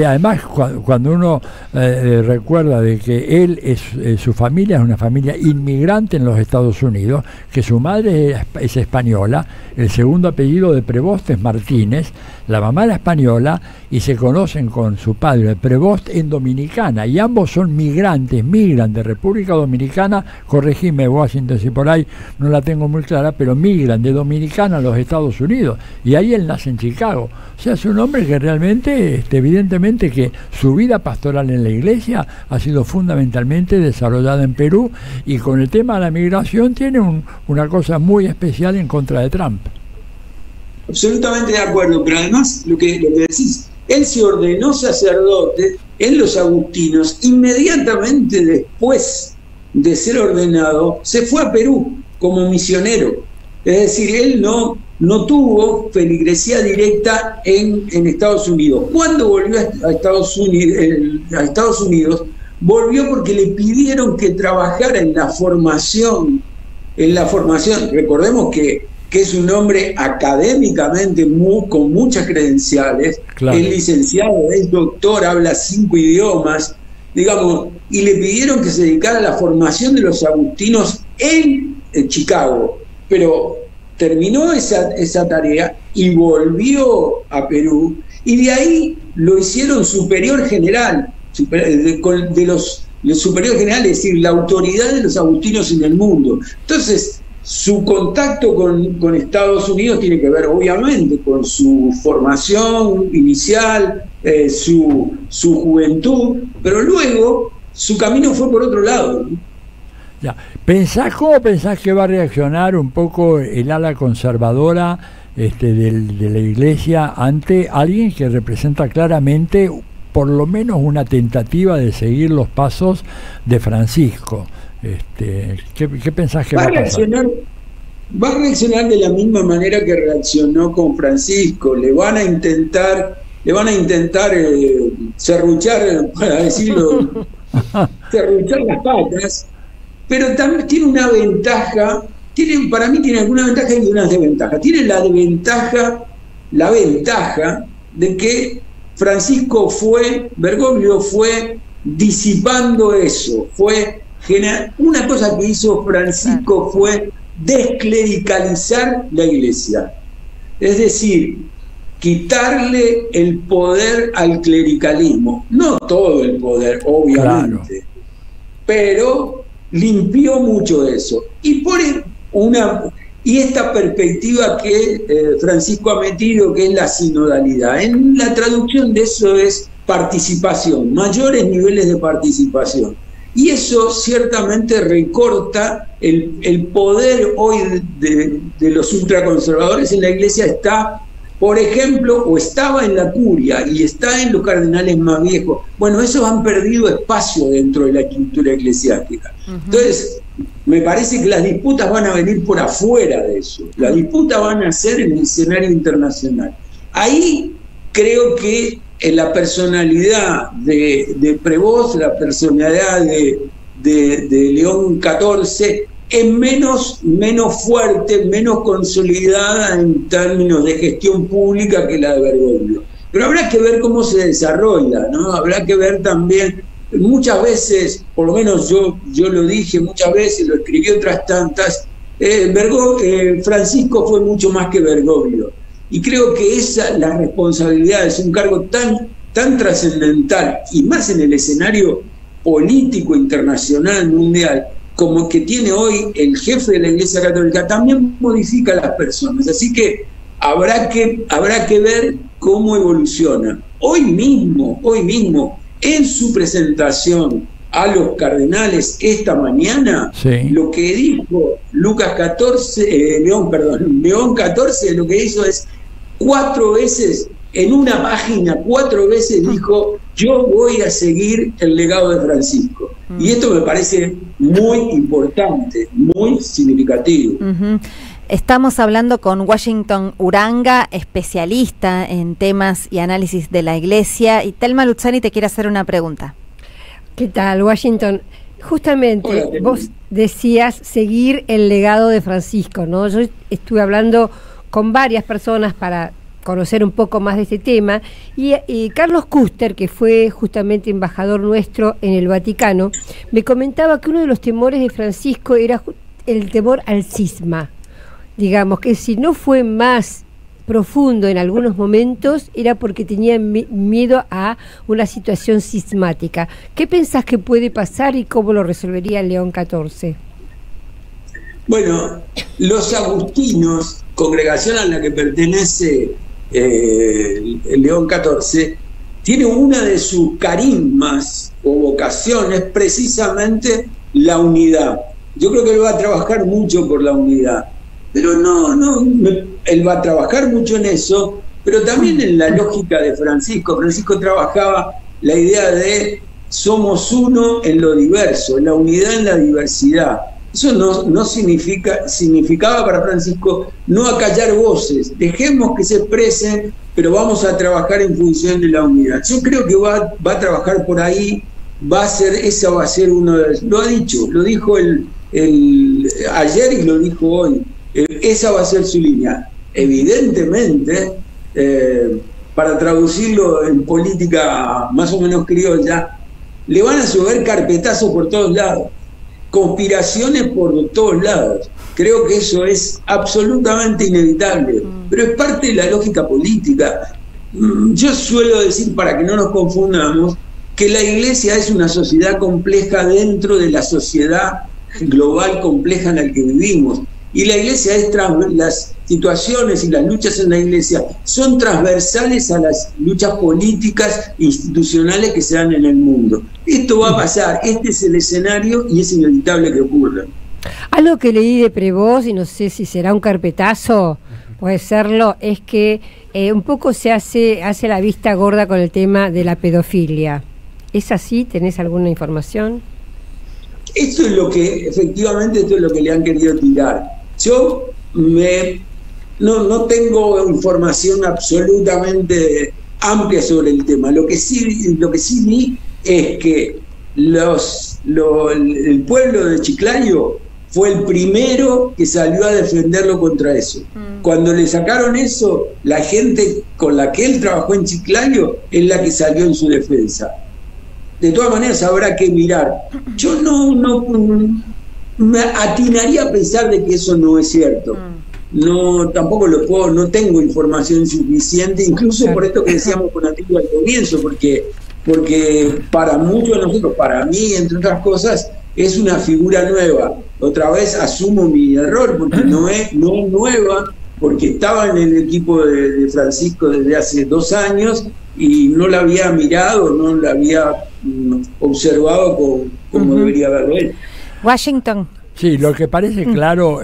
además cuando uno recuerda de que él su familia es una familia inmigrante en los Estados Unidos, que su madre es española, el segundo apellido de Prevost es Martínez, la mamá era española, y se conocen con su padre Prevost en Dominicana, y ambos son migran de República Dominicana, corregime Washington si por ahí no la tengo muy clara, pero migran de Dominicana a los Estados Unidos, y ahí él nace en Chicago. O sea, es un hombre que realmente, evidentemente que su vida pastoral en la Iglesia ha sido fundamentalmente desarrollada en Perú, y con el tema de la migración tiene una cosa muy especial en contra de Trump. Absolutamente de acuerdo, pero además lo que decís, él se ordenó sacerdote en los agustinos. Inmediatamente después de ser ordenado, se fue a Perú como misionero. Es decir, él no tuvo feligresía directa en Estados Unidos. Cuando volvió a Estados Unidos, volvió porque le pidieron que trabajara en la formación. Recordemos que es un hombre académicamente con muchas credenciales, claro. Es licenciado, es doctor, habla 5 idiomas, digamos, y le pidieron que se dedicara a la formación de los agustinos en Chicago, pero terminó esa tarea y volvió a Perú, y de ahí lo hicieron superior general, superior general, es decir, la autoridad de los agustinos en el mundo. Entonces, su contacto con Estados Unidos tiene que ver obviamente con su formación inicial, su juventud, pero luego su camino fue por otro lado, ¿no? Ya. ¿Cómo pensás que va a reaccionar un poco el ala conservadora de la Iglesia ante alguien que representa claramente por lo menos una tentativa de seguir los pasos de Francisco? ¿Qué pensás que va a pasar? Va a reaccionar de la misma manera que reaccionó con Francisco. Le van a intentar serruchar, para decirlo, serruchar las patas, pero también tiene una ventaja. Para mí tiene alguna ventaja y una desventaja. Tiene la ventaja de que Bergoglio fue disipando eso, una cosa que hizo Francisco fue desclericalizar la Iglesia, es decir, quitarle el poder al clericalismo, no todo el poder, obviamente, claro, pero limpió mucho eso. Y esta perspectiva que Francisco ha metido, que es la sinodalidad, en la traducción de eso es participación, mayores niveles de participación. Y eso ciertamente recorta el poder hoy de los ultraconservadores en la Iglesia. Está, por ejemplo, o estaba en la curia y está en los cardenales más viejos. Bueno, esos han perdido espacio dentro de la estructura eclesiástica. Entonces, me parece que las disputas van a venir por afuera de eso. Las disputas van a ser en el escenario internacional. Ahí creo que la personalidad de Prevost, la personalidad de León XIV es menos fuerte, menos consolidada en términos de gestión pública que la de Bergoglio. Pero habrá que ver cómo se desarrolla, ¿no? Habrá que ver también, muchas veces, por lo menos yo lo dije muchas veces, lo escribí otras tantas, Francisco fue mucho más que Bergoglio. Y creo que la responsabilidad es un cargo tan trascendental, y más en el escenario político internacional, mundial, como que tiene hoy el jefe de la Iglesia Católica, también modifica a las personas. Así que habrá que ver cómo evoluciona. Hoy mismo, en su presentación a los cardenales esta mañana, lo que dijo León XIV, lo que hizo es 4 veces, en una página, 4 veces dijo: yo voy a seguir el legado de Francisco. Y esto me parece muy importante, muy significativo. Estamos hablando con Washington Uranga, especialista en temas y análisis de la Iglesia, y Telma Luzzani te quiere hacer una pregunta. ¿Qué tal, Washington? Justamente vos decías seguir el legado de Francisco, ¿no? Yo estuve hablando con varias personas para conocer un poco más de este tema, y Carlos Custer, que fue justamente embajador nuestro en el Vaticano, me comentaba que uno de los temores de Francisco era el temor al cisma. Digamos que si no fue más profundo en algunos momentos era porque tenía miedo a una situación cismática. ¿Qué pensás que puede pasar y cómo lo resolvería León XIV? Bueno, los agustinos, congregación a la que pertenece León XIV, tiene una de sus carismas o vocaciones precisamente la unidad. Yo creo que él va a trabajar mucho por la unidad, pero él va a trabajar mucho en eso, pero también en la lógica de Francisco. Francisco trabajaba la idea de somos uno en lo diverso, en la unidad en la diversidad. Eso no significaba para Francisco no acallar voces, dejemos que se expresen, pero vamos a trabajar en función de la unidad. Yo creo que va a trabajar por ahí, esa va a ser uno de... Lo ha dicho, lo dijo ayer y lo dijo hoy, esa va a ser su línea. Evidentemente, para traducirlo en política más o menos criolla, le van a llover carpetazos por todos lados, conspiraciones por todos lados. Creo que eso es absolutamente inevitable, pero es parte de la lógica política. Yo suelo decir, para que no nos confundamos, que la Iglesia es una sociedad compleja dentro de la sociedad global compleja en la que vivimos. Y la Iglesia las situaciones y las luchas en la Iglesia son transversales a las luchas políticas e institucionales que se dan en el mundo. Esto va a pasar, este es el escenario y es inevitable que ocurra. Algo que leí de Prevost, y no sé si será un carpetazo, puede serlo, es que un poco se hace la vista gorda con el tema de la pedofilia. ¿Es así? ¿Tenés alguna información? Esto es lo que le han querido tirar. Yo no tengo información absolutamente amplia sobre el tema. Lo que sí vi es que el pueblo de Chiclayo fue el primero que salió a defenderlo contra eso. Cuando le sacaron eso, la gente con la que él trabajó en Chiclayo es la que salió en su defensa. De todas maneras habrá que mirar. Yo no me atinaría a pensar de que eso no es cierto. Tampoco no tengo información suficiente, incluso por esto que decíamos con Atilio al comienzo, porque para muchos de nosotros, para mí, entre otras cosas, es una figura nueva. Otra vez asumo mi error, porque no es nueva, porque estaba en el equipo de Francisco desde hace 2 años y no la había mirado, no la había observado como debería haberlo hecho. Washington. Sí, lo que parece claro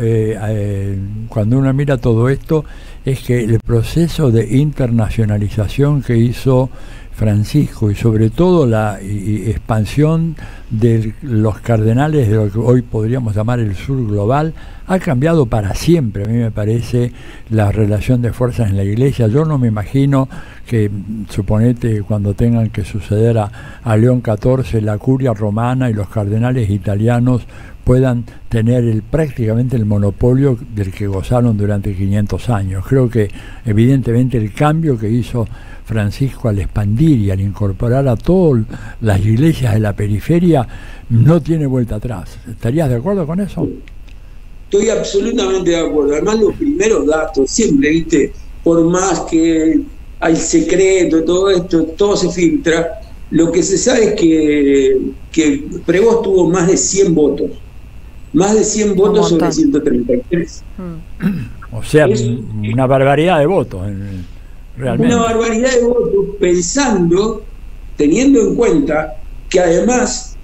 cuando uno mira todo esto es que el proceso de internacionalización que hizo Francisco y sobre todo la expansión de los cardenales de lo que hoy podríamos llamar el sur global ha cambiado para siempre. A mí me parece la relación de fuerzas en la Iglesia. Yo no me imagino que, suponete, cuando tengan que suceder a León XIV, la curia romana y los cardenales italianos puedan tener prácticamente el monopolio del que gozaron durante 500 años. Creo que evidentemente el cambio que hizo Francisco al expandir y al incorporar a todas las iglesias de la periferia no tiene vuelta atrás. ¿Estarías de acuerdo con eso? Estoy absolutamente de acuerdo. Además, los primeros datos, siempre, ¿viste? Por más que hay secreto, todo esto, todo se filtra. Lo que se sabe es que Prevost tuvo más de 100 votos. Más de 100 votos sobre 133. O sea, una barbaridad de votos. Realmente. Una barbaridad de votos, teniendo en cuenta que además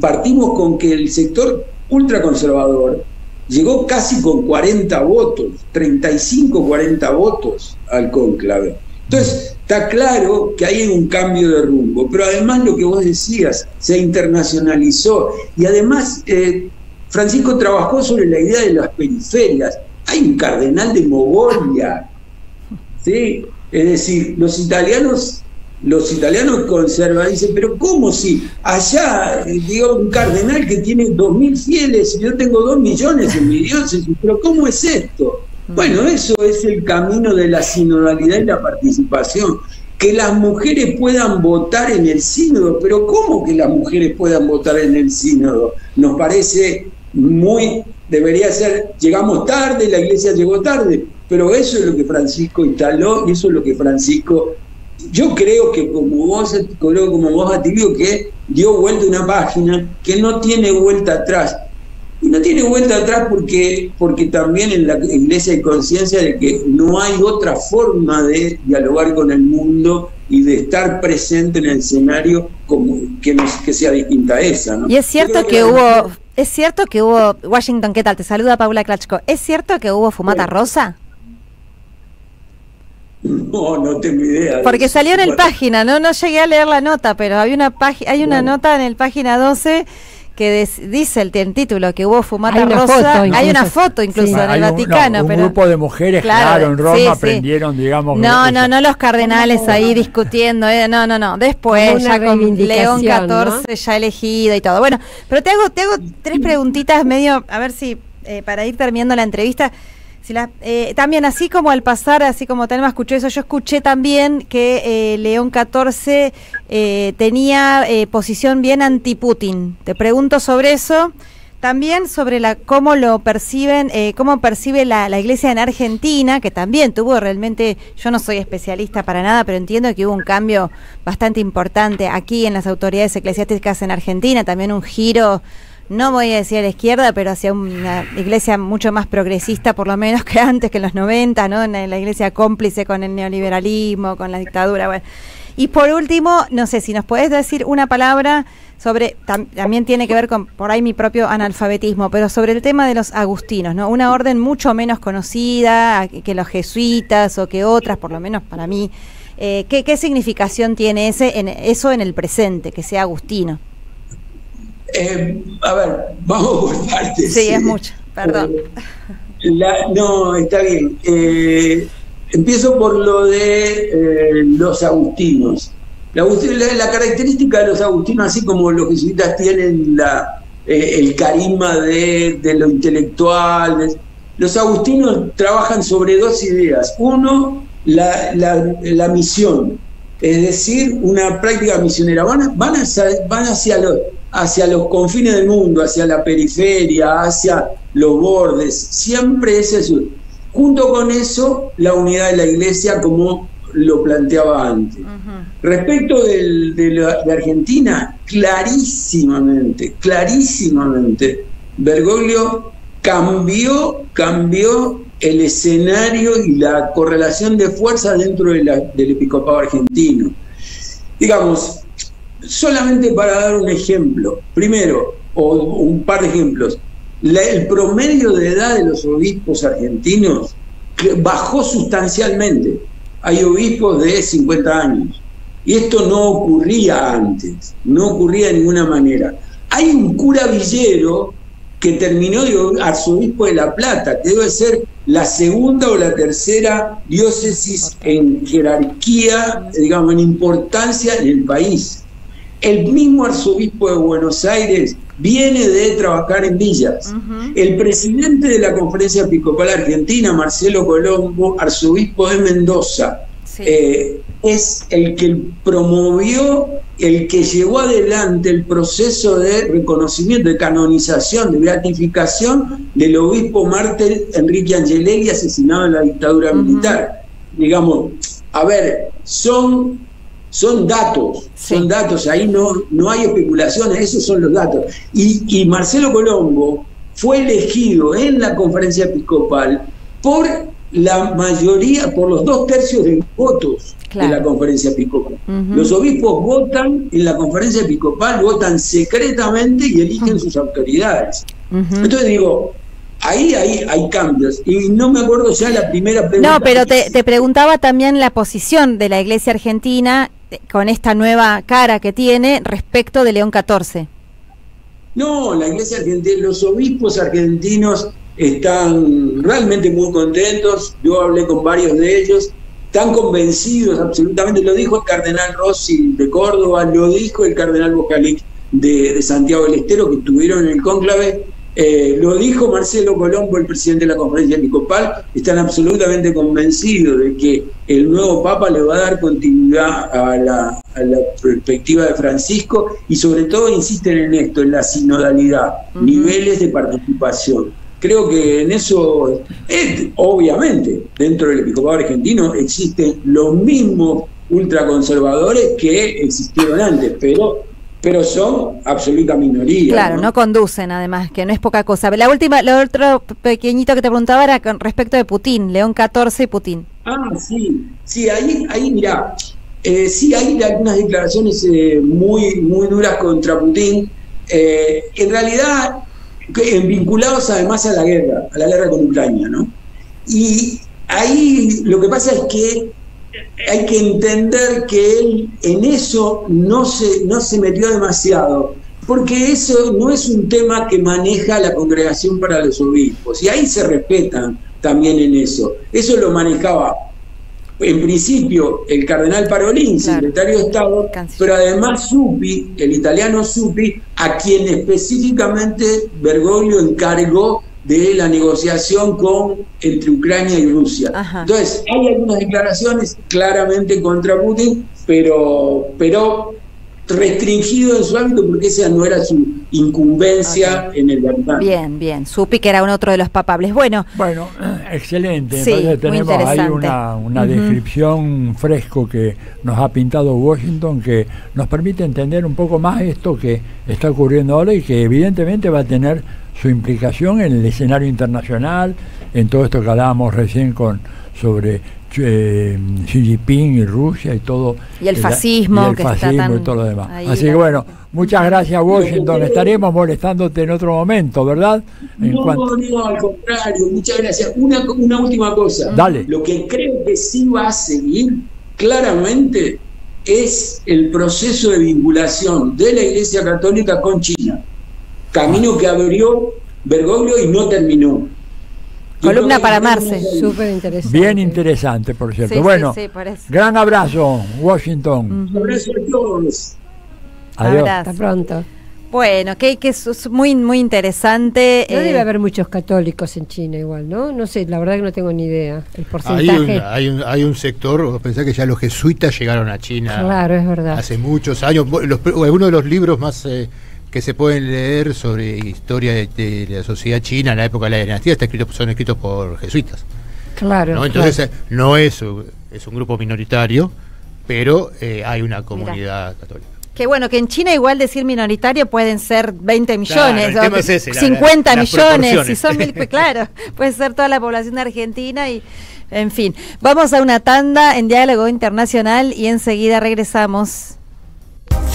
partimos con que el sector ultraconservador llegó casi con 40 votos, 35-40 votos al cónclave. Entonces, está claro que hay un cambio de rumbo, pero además lo que vos decías, se internacionalizó y además Francisco trabajó sobre la idea de las periferias. Hay un cardenal de Mogolia, ¿sí? Es decir, los italianos conservan, dicen, pero ¿cómo si allá, digo, un cardenal que tiene 2.000 fieles y yo tengo 2 millones en mi diócesis, pero ¿cómo es esto? Bueno, eso es el camino de la sinodalidad y la participación. Que las mujeres puedan votar en el sínodo, pero ¿cómo que las mujeres puedan votar en el sínodo? Nos parece debería ser, llegamos tarde, la iglesia llegó tarde, pero eso es lo que Francisco instaló y eso es lo que Francisco, yo creo que como vos Atilio, que dio vuelta una página que no tiene vuelta atrás. Y no tiene vuelta atrás porque también en la iglesia hay conciencia de que no hay otra forma de dialogar con el mundo y de estar presente en el escenario como que sea distinta a esa, ¿no? Y es cierto que hubo, Washington, ¿qué tal? Te saluda Paula Klachko. ¿Es cierto que hubo fumata rosa? No tengo idea. Porque salió en el página, no llegué a leer la nota, pero hay una nota en el página 12 que dice el título que hubo fumata rosa. Hay una foto incluso en el Vaticano. Un grupo de mujeres, claro, en Roma prendieron, digamos. No los cardenales ahí discutiendo. No. Después, ya con León XIV, ¿no? Ya elegido y todo. Bueno, pero te hago 3 preguntitas medio, a ver si para ir terminando la entrevista. También, así como al pasar, así como Telma escuchó eso, yo escuché también que León XIV tenía posición bien anti-Putin. Te pregunto sobre eso. También sobre cómo lo perciben, cómo percibe la iglesia en Argentina, que también tuvo realmente, yo no soy especialista para nada, pero entiendo que hubo un cambio bastante importante aquí en las autoridades eclesiásticas en Argentina, también un giro, no voy a decir a la izquierda, pero hacia una iglesia mucho más progresista, por lo menos que antes, que en los 90, ¿no? En la iglesia cómplice con el neoliberalismo, con la dictadura, bueno. Y por último, no sé si nos podés decir una palabra sobre, también tiene que ver con, por ahí, mi propio analfabetismo, pero sobre el tema de los agustinos, ¿no? Una orden mucho menos conocida que los jesuitas o que otras, por lo menos para mí. ¿Qué significación tiene eso en el presente, que sea agustino? A ver, vamos por partes. Sí, es mucho, perdón. No, está bien. Empiezo por lo de los agustinos. La característica de los agustinos, así como los jesuitas tienen el carisma de lo intelectual, los agustinos trabajan sobre 2 ideas. Uno, la misión, es decir, una práctica misionera. Van hacia los confines del mundo, hacia la periferia, hacia los bordes. Siempre es eso. Junto con eso, la unidad de la iglesia, como lo planteaba antes. Respecto de Argentina, clarísimamente, Bergoglio cambió el escenario y la correlación de fuerzas dentro del episcopado argentino. Digamos, solamente para dar un ejemplo, primero, o un par de ejemplos, el promedio de edad de los obispos argentinos bajó sustancialmente. Hay obispos de 50 años. Y esto no ocurría antes, no ocurría de ninguna manera. Hay un cura villero que terminó de arzobispo de La Plata, que debe ser la segunda o la tercera diócesis en jerarquía, digamos, en importancia en el país. El mismo arzobispo de Buenos Aires viene de trabajar en villas. El presidente de la Conferencia Episcopal Argentina, Marcelo Colombo, arzobispo de Mendoza, es el que promovió, el que llevó adelante el proceso de reconocimiento, de canonización, de beatificación del obispo mártir Enrique Angelegui, asesinado en la dictadura militar. Digamos, a ver, son datos, ahí no hay especulaciones, esos son los datos. Y Marcelo Colombo fue elegido en la Conferencia Episcopal por la mayoría, por los 2/3 de los votos de la Conferencia Episcopal. Los obispos votan en la Conferencia Episcopal, votan secretamente y eligen sus autoridades. Entonces digo, ahí hay cambios. Y no me acuerdo ya la primera pregunta. No, pero te preguntaba también la posición de la Iglesia Argentina con esta nueva cara que tiene respecto de León XIV. No, la Iglesia Argentina, los obispos argentinos están realmente muy contentos. Yo hablé con varios de ellos, están convencidos absolutamente. Lo dijo el cardenal Rossi de Córdoba, lo dijo el cardenal Bojalic de Santiago del Estero, que estuvieron en el cónclave, lo dijo Marcelo Colombo, el presidente de la Conferencia Episcopal. Están absolutamente convencidos de que el nuevo Papa le va a dar continuidad a la perspectiva de Francisco, y sobre todo insisten en esto, en la sinodalidad, niveles de participación. Creo que en eso, obviamente, dentro del episcopado argentino existen los mismos ultraconservadores que existieron antes, pero son absoluta minoría. Claro, no conducen, además, que no es poca cosa. Lo otro pequeñito que te preguntaba era con respecto de Putin, León XIV y Putin. Sí, ahí mirá, sí hay algunas declaraciones muy duras contra Putin, en realidad vinculados además a la guerra con Ucrania, ¿no? Y ahí lo que pasa es que hay que entender que él en eso no se metió demasiado, porque eso no es un tema que maneja la Congregación para los Obispos, y ahí se respetan también en eso. Eso lo manejaba en principio el cardenal Parolin, secretario de Estado, pero además Zuppi, el italiano Zuppi, a quien específicamente Bergoglio encargó de la negociación entre Ucrania y Rusia. Entonces, hay algunas declaraciones claramente contra Putin, pero restringido en su ámbito, porque esa no era su incumbencia en el Vaticano. Bien, Zuppi, que era otro de los papables. Bueno, excelente. Sí, entonces tenemos ahí una descripción fresco que nos ha pintado Washington, que nos permite entender un poco más esto que está ocurriendo ahora y que evidentemente va a tener su implicación en el escenario internacional, en todo esto que hablábamos recién sobre Xi Jinping y Rusia y todo. Y el fascismo, y todo lo demás. Así que bueno, muchas gracias, Washington. Estaremos molestándote en otro momento, ¿verdad? No, al contrario, muchas gracias. Una última cosa. Dale. Lo que creo que sí va a seguir claramente es el proceso de vinculación de la Iglesia Católica con China. Camino que abrió Bergoglio y no terminó. Columna para Marce. Súper interesante. Bien interesante, por cierto. Sí, bueno, parece. Gran abrazo, Washington. Un abrazo a todos. Adiós. Hasta pronto. Bueno, que es muy interesante. No debe haber muchos católicos en China igual, ¿no? No sé, la verdad que no tengo ni idea el porcentaje. Hay un sector, pensá que ya los jesuitas llegaron a China. Claro, es verdad. Hace muchos años. Algunos de los libros más que se pueden leer sobre historia de la sociedad china en la época de la dinastía son escritos por jesuitas. Claro. ¿no? Entonces no es un grupo minoritario, pero hay una comunidad católica. Que bueno, que en China igual decir minoritario pueden ser 20 millones, claro, el tema es ese, 50 millones, si son claro, puede ser toda la población de Argentina y en fin. Vamos a una tanda en Diálogo Internacional y enseguida regresamos.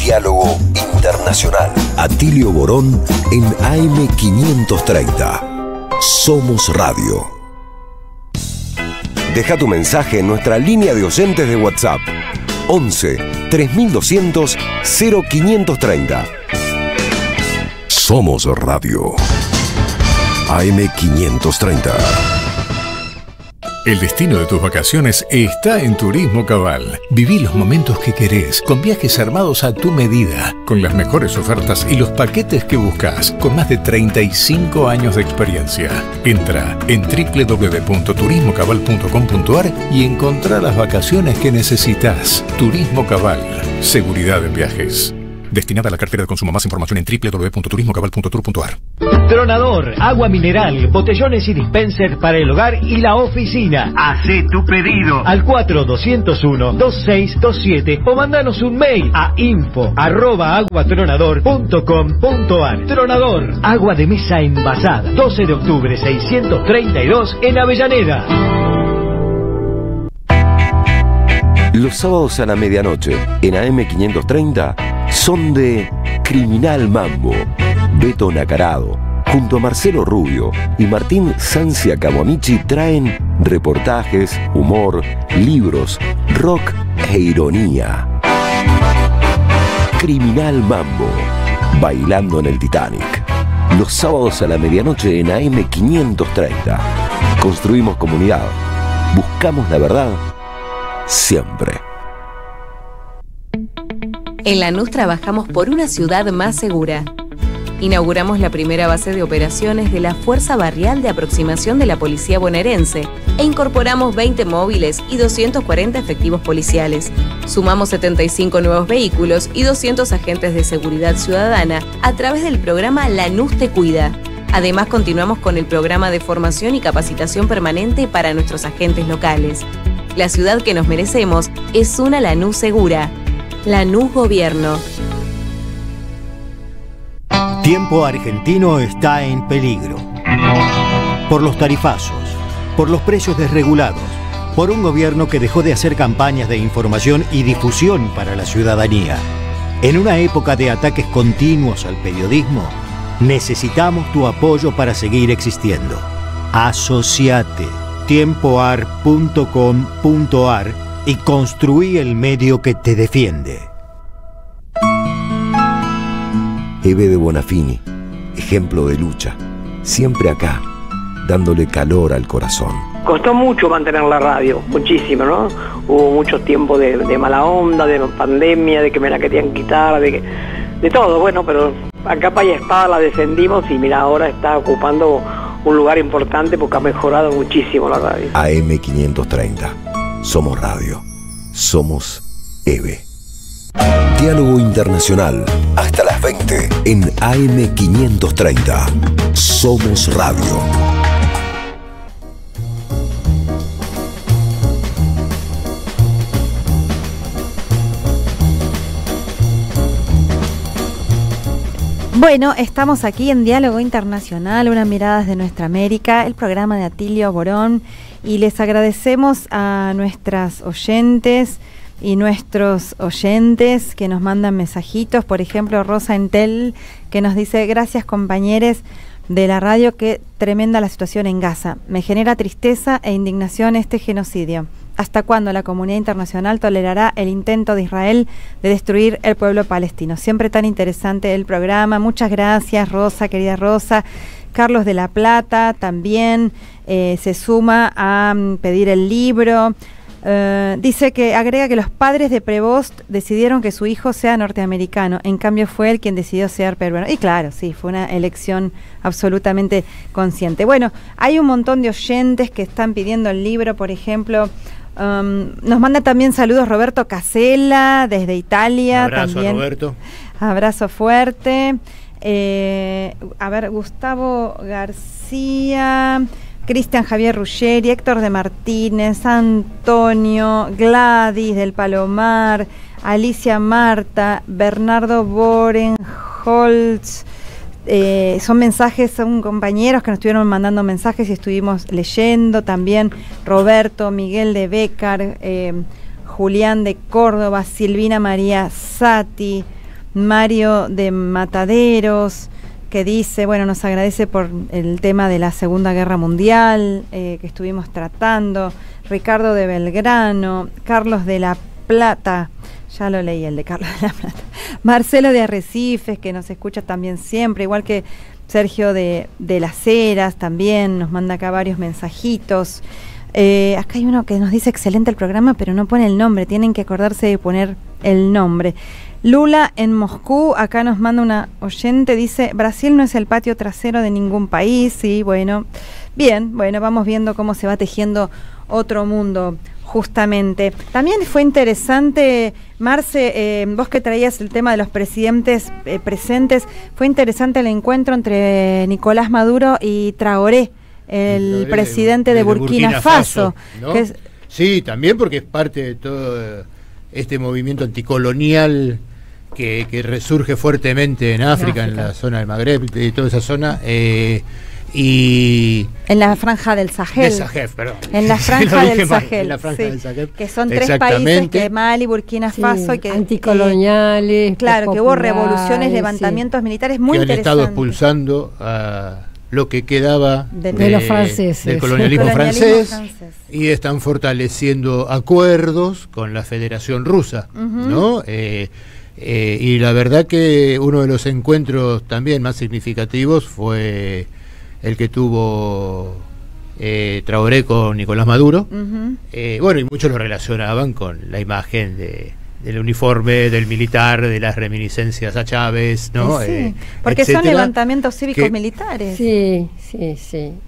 Diálogo Internacional. Atilio Borón en AM530. Somos Radio. Deja tu mensaje en nuestra línea de oyentes de WhatsApp. 11 3200 0530. Somos Radio. AM530. El destino de tus vacaciones está en Turismo Cabal. Viví los momentos que querés, con viajes armados a tu medida, con las mejores ofertas y los paquetes que buscas, con más de 35 años de experiencia. Entra en www.turismocabal.com.ar y encontrá las vacaciones que necesitas. Turismo Cabal. Seguridad en viajes. Destinada a la cartera de consumo. Más información en www.turismocabal.tour.ar. Tronador, agua mineral, botellones y dispenser para el hogar y la oficina. Hacé tu pedido al 4201-2627 o mandanos un mail a info@aguatronador.com.ar. Tronador, agua de mesa envasada. 12 de octubre 632 en Avellaneda. Los sábados a la medianoche en AM530 son de Criminal Mambo. Beto Nacarado, junto a Marcelo Rubio y Martín Sancia Camuamichi, traen reportajes, humor, libros, rock e ironía. Criminal Mambo, bailando en el Titanic. Los sábados a la medianoche en AM530. Construimos comunidad. Buscamos la verdad. Siempre. En Lanús trabajamos por una ciudad más segura. Inauguramos la primera base de operaciones de la Fuerza Barrial de Aproximación de la Policía Bonaerense e incorporamos 20 móviles y 240 efectivos policiales. Sumamos 75 nuevos vehículos y 200 agentes de seguridad ciudadana a través del programa Lanús Te Cuida. Además, continuamos con el programa de formación y capacitación permanente para nuestros agentes locales. La ciudad que nos merecemos es una Lanús segura. Lanús Gobierno. Tiempo argentino está en peligro. Por los tarifazos, por los precios desregulados, por un gobierno que dejó de hacer campañas de información y difusión para la ciudadanía. En una época de ataques continuos al periodismo, necesitamos tu apoyo para seguir existiendo. Asociate, tiempoar.com.ar y construí el medio que te defiende. Eve de Bonafini, ejemplo de lucha, siempre acá, dándole calor al corazón. Costó mucho mantener la radio, muchísimo, ¿no? Hubo muchos tiempos de mala onda, de pandemia, de que me la querían quitar, de todo, bueno, pero a capa y espada la defendimos y mira, ahora está ocupando un lugar importante porque ha mejorado muchísimo la radio. AM530. Somos Radio. Somos EVE. Diálogo Internacional. Hasta las 20 en AM530. Somos Radio. Bueno, estamos aquí en Diálogo Internacional, una mirada desde nuestra América, el programa de Atilio Borón, y les agradecemos a nuestras oyentes y nuestros oyentes que nos mandan mensajitos. Por ejemplo, Rosa Entel, que nos dice: gracias compañeros de la radio, qué tremenda la situación en Gaza. Me genera tristeza e indignación este genocidio. ¿Hasta cuándo la comunidad internacional tolerará el intento de Israel de destruir el pueblo palestino? Siempre tan interesante el programa. Muchas gracias, Rosa, querida Rosa. Carlos de la Plata también se suma a pedir el libro. Dice que agrega que los padres de Prevost decidieron que su hijo sea norteamericano, en cambio fue él quien decidió ser peruano. Y claro, sí, fue una elección absolutamente consciente. Bueno, hay un montón de oyentes que están pidiendo el libro, por ejemplo. Nos manda también saludos Roberto Casella desde Italia. Un abrazo, también. Roberto. Abrazo fuerte. A ver, Gustavo García, Cristian Javier Ruggeri, Héctor de Martínez, Antonio, Gladys del Palomar, Alicia Marta, Bernardo Borenholtz. Son mensajes, son compañeros que nos estuvieron mandando mensajes y estuvimos leyendo. También Roberto, Miguel de Bécar, Julián de Córdoba, Silvina María Sati, Mario de Mataderos, que dice, bueno, nos agradece por el tema de la Segunda Guerra Mundial que estuvimos tratando. Ricardo de Belgrano, Carlos de la Plata, ya lo leí el de Carlos de la Plata. Marcelo de Arrecifes, que nos escucha también siempre, igual que Sergio de Las Heras, también nos manda acá varios mensajitos. Acá hay uno que nos dice excelente el programa, pero no pone el nombre, tienen que acordarse de poner el nombre. Lula en Moscú, acá nos manda una oyente, dice, Brasil no es el patio trasero de ningún país. Sí, bueno, bien, bueno, vamos viendo cómo se va tejiendo otro mundo, justamente. También fue interesante, Marce, vos que traías el tema de los presidentes presentes, fue interesante el encuentro entre Nicolás Maduro y Traoré, el presidente de Burkina Faso, ¿no? Que es, sí, también porque es parte de todo este movimiento anticolonial que resurge fuertemente en África, en la zona del Magreb, de toda esa zona, y en la franja del Sahel. Perdón. En la franja del Sahel. En la franja del Sahel. Que son tres países, que Mali, Burkina Faso, y que anticoloniales. Claro, que hubo revoluciones, levantamientos militares muy interesantes. Que han estado expulsando a lo que quedaba de los franceses, del colonialismo francés, y están fortaleciendo acuerdos con la Federación Rusa, ¿no? Y la verdad que uno de los encuentros también más significativos fue el que tuvo Traoré con Nicolás Maduro. Bueno, y muchos lo relacionaban con la imagen del uniforme, del militar, de las reminiscencias a Chávez, ¿no? Sí, porque son levantamientos cívicos militares. Sí,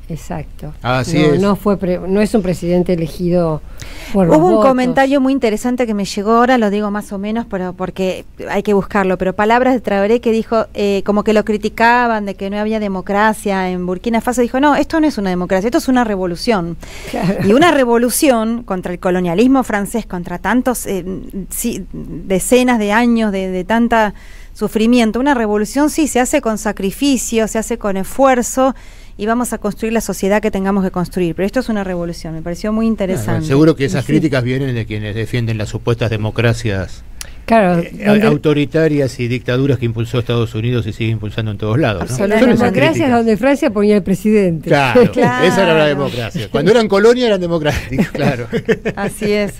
exacto. Así es. No es un presidente elegido por los Hubo un votos. comentario muy interesante que me llegó ahora, lo digo más o menos, pero porque hay que buscarlo, pero palabras de Traoré que dijo, como que lo criticaban, de que no había democracia en Burkina Faso, dijo, no, esto no es una democracia, esto es una revolución. Claro. Y una revolución contra el colonialismo francés, contra tantos, decenas de años de tanta sufrimiento, una revolución sí se hace con sacrificio, se hace con esfuerzo, y vamos a construir la sociedad que tengamos que construir, pero esto es una revolución, me pareció muy interesante. Bueno, seguro que esas críticas vienen de quienes defienden las supuestas democracias autoritarias y dictaduras que impulsó Estados Unidos y sigue impulsando en todos lados, ¿no? Las democracias donde Francia ponía el presidente. Claro, esa era la democracia. Cuando eran colonia eran democráticas, claro. Así es,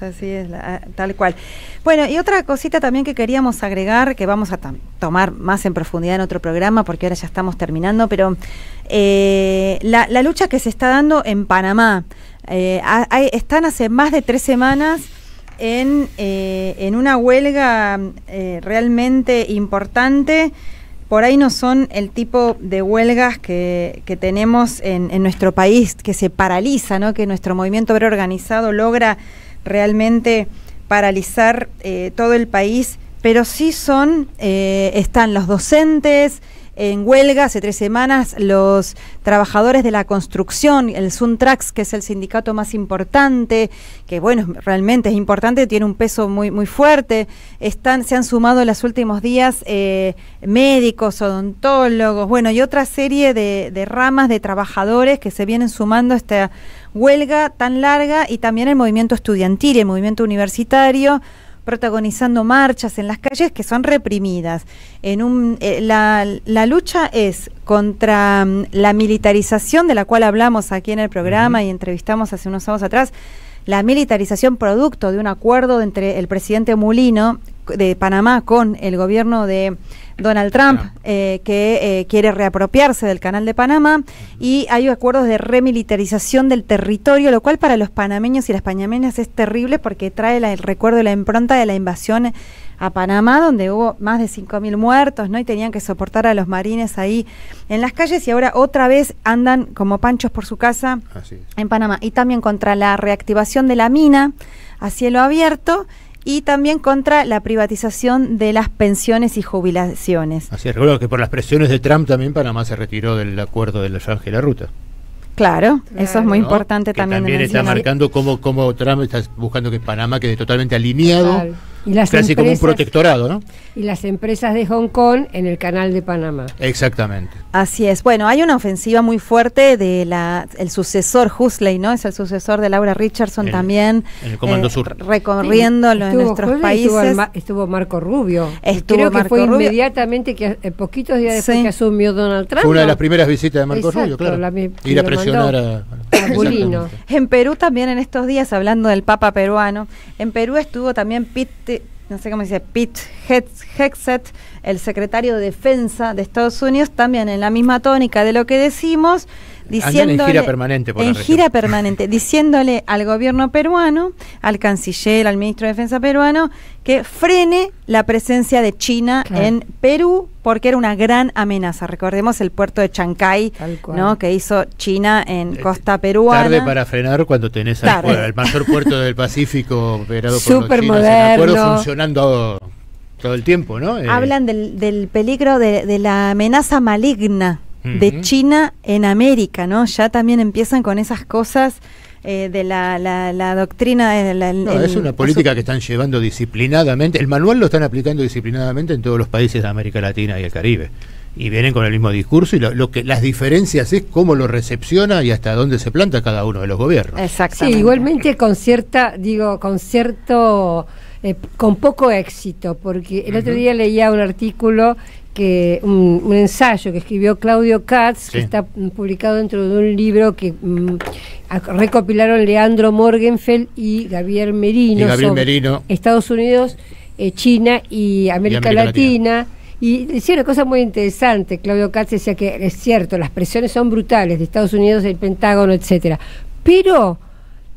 tal cual. Bueno, y otra cosita también que queríamos agregar, que vamos a tomar más en profundidad en otro programa, porque ahora ya estamos terminando, pero la lucha que se está dando en Panamá, están hace más de 3 semanas en una huelga realmente importante. Por ahí no son el tipo de huelgas que tenemos en nuestro país, que se paraliza, ¿no? Que nuestro movimiento obrero organizado logra realmente paralizar todo el país, pero sí están los docentes en huelga hace 3 semanas, los trabajadores de la construcción, el Suntrax, que es el sindicato más importante, que bueno, realmente es importante, tiene un peso muy, muy fuerte, se han sumado en los últimos días médicos, odontólogos, bueno, y otra serie de ramas de trabajadores que se vienen sumando a esta huelga tan larga, y también el movimiento estudiantil, el movimiento universitario, protagonizando marchas en las calles que son reprimidas. La lucha es contra la militarización, de la cual hablamos aquí en el programa y entrevistamos hace unos años atrás, la militarización producto de un acuerdo entre el presidente Mulino de Panamá con el gobierno de Donald Trump, que quiere reapropiarse del Canal de Panamá, y hay acuerdos de remilitarización del territorio, lo cual para los panameños y las panameñas es terrible, porque trae el recuerdo de la impronta de la invasión a Panamá, donde hubo más de 5.000 muertos, ¿no? Y tenían que soportar a los marines ahí en las calles, y ahora otra vez andan como panchos por su casa en Panamá. Y también contra la reactivación de la mina a cielo abierto, y también contra la privatización de las pensiones y jubilaciones. Así es, recuerdo que por las presiones de Trump también Panamá se retiró del acuerdo de la Franja y la Ruta. Claro, eso es muy importante también. También está marcando cómo Trump está buscando que Panamá quede totalmente alineado Y las casi como un protectorado, ¿no? Y las empresas de Hong Kong en el canal de Panamá. Exactamente. Así es. Bueno, hay una ofensiva muy fuerte de el sucesor Huxley, ¿no? Es el sucesor de Laura Richardson también. En el Comando Sur. Recorriéndolo en nuestros países. Estuvo Marco Rubio. Creo que Marco fue Rubio. Inmediatamente, poquitos días después que asumió Donald Trump. Fue una de las primeras visitas de Marco Rubio, claro. Ir a presionar a Bulino. En Perú también en estos días, hablando del Papa peruano, en Perú estuvo también Pete Hegseth, el secretario de Defensa de Estados Unidos, también en la misma tónica de lo que decimos, diciéndole, en gira permanente por la región. gira permanente, diciéndole al gobierno peruano, al canciller, al ministro de Defensa peruano, que frene la presencia de China en Perú, porque era una gran amenaza. Recordemos el puerto de Chancay, ¿no? Que hizo China en costa peruana. Tarde para frenar cuando tenés el mayor puerto del Pacífico operado por los chinos, moderno, funcionando todo el tiempo, ¿no? Hablan del peligro de la amenaza maligna de China en América, ¿no? Ya también empiezan con esas cosas de la doctrina. Es una política que están llevando disciplinadamente. El manual lo están aplicando disciplinadamente en todos los países de América Latina y el Caribe. Y vienen con el mismo discurso, y las diferencias es cómo lo recepciona y hasta dónde se planta cada uno de los gobiernos. Exactamente. Sí, igualmente con poco éxito, porque el otro día leía un artículo un ensayo que escribió Claudio Katz, que está publicado dentro de un libro que recopilaron Leandro Morgenfeld y Gabriel Merino, sobre Estados Unidos, China y América Latina. Y decía una cosa muy interesante. Claudio Katz decía que es cierto, las presiones son brutales de Estados Unidos, del Pentágono, etcétera, pero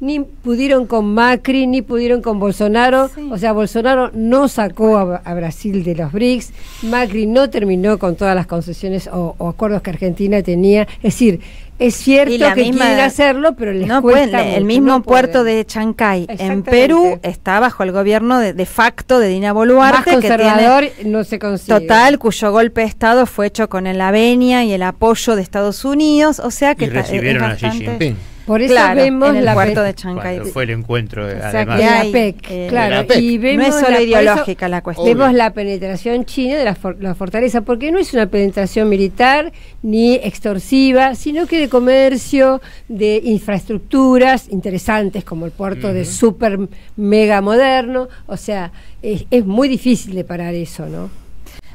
ni pudieron con Macri, ni pudieron con Bolsonaro. O sea, Bolsonaro no sacó a Brasil de los BRICS, Macri no terminó con todas las concesiones o acuerdos que Argentina tenía. Es decir, es cierto que quieren hacerlo, pero les cuesta mucho. El mismo puerto de Chancay en Perú está bajo el gobierno de facto de Dina Boluarte, más conservador, que no se consigue. Total, cuyo golpe de Estado fue hecho con la venia y el apoyo de Estados Unidos, o sea que recibieron a Xi Jinping. Por eso vemos en el puerto de Chancay. Fue el encuentro, además. De la PEC, claro. Y vemos no es solo ideológica la cuestión. Vemos la penetración china de la fortaleza, porque no es una penetración militar ni extorsiva, sino que de comercio, de infraestructuras interesantes, como el puerto de súper mega moderno. O sea, es muy difícil de parar eso, ¿no?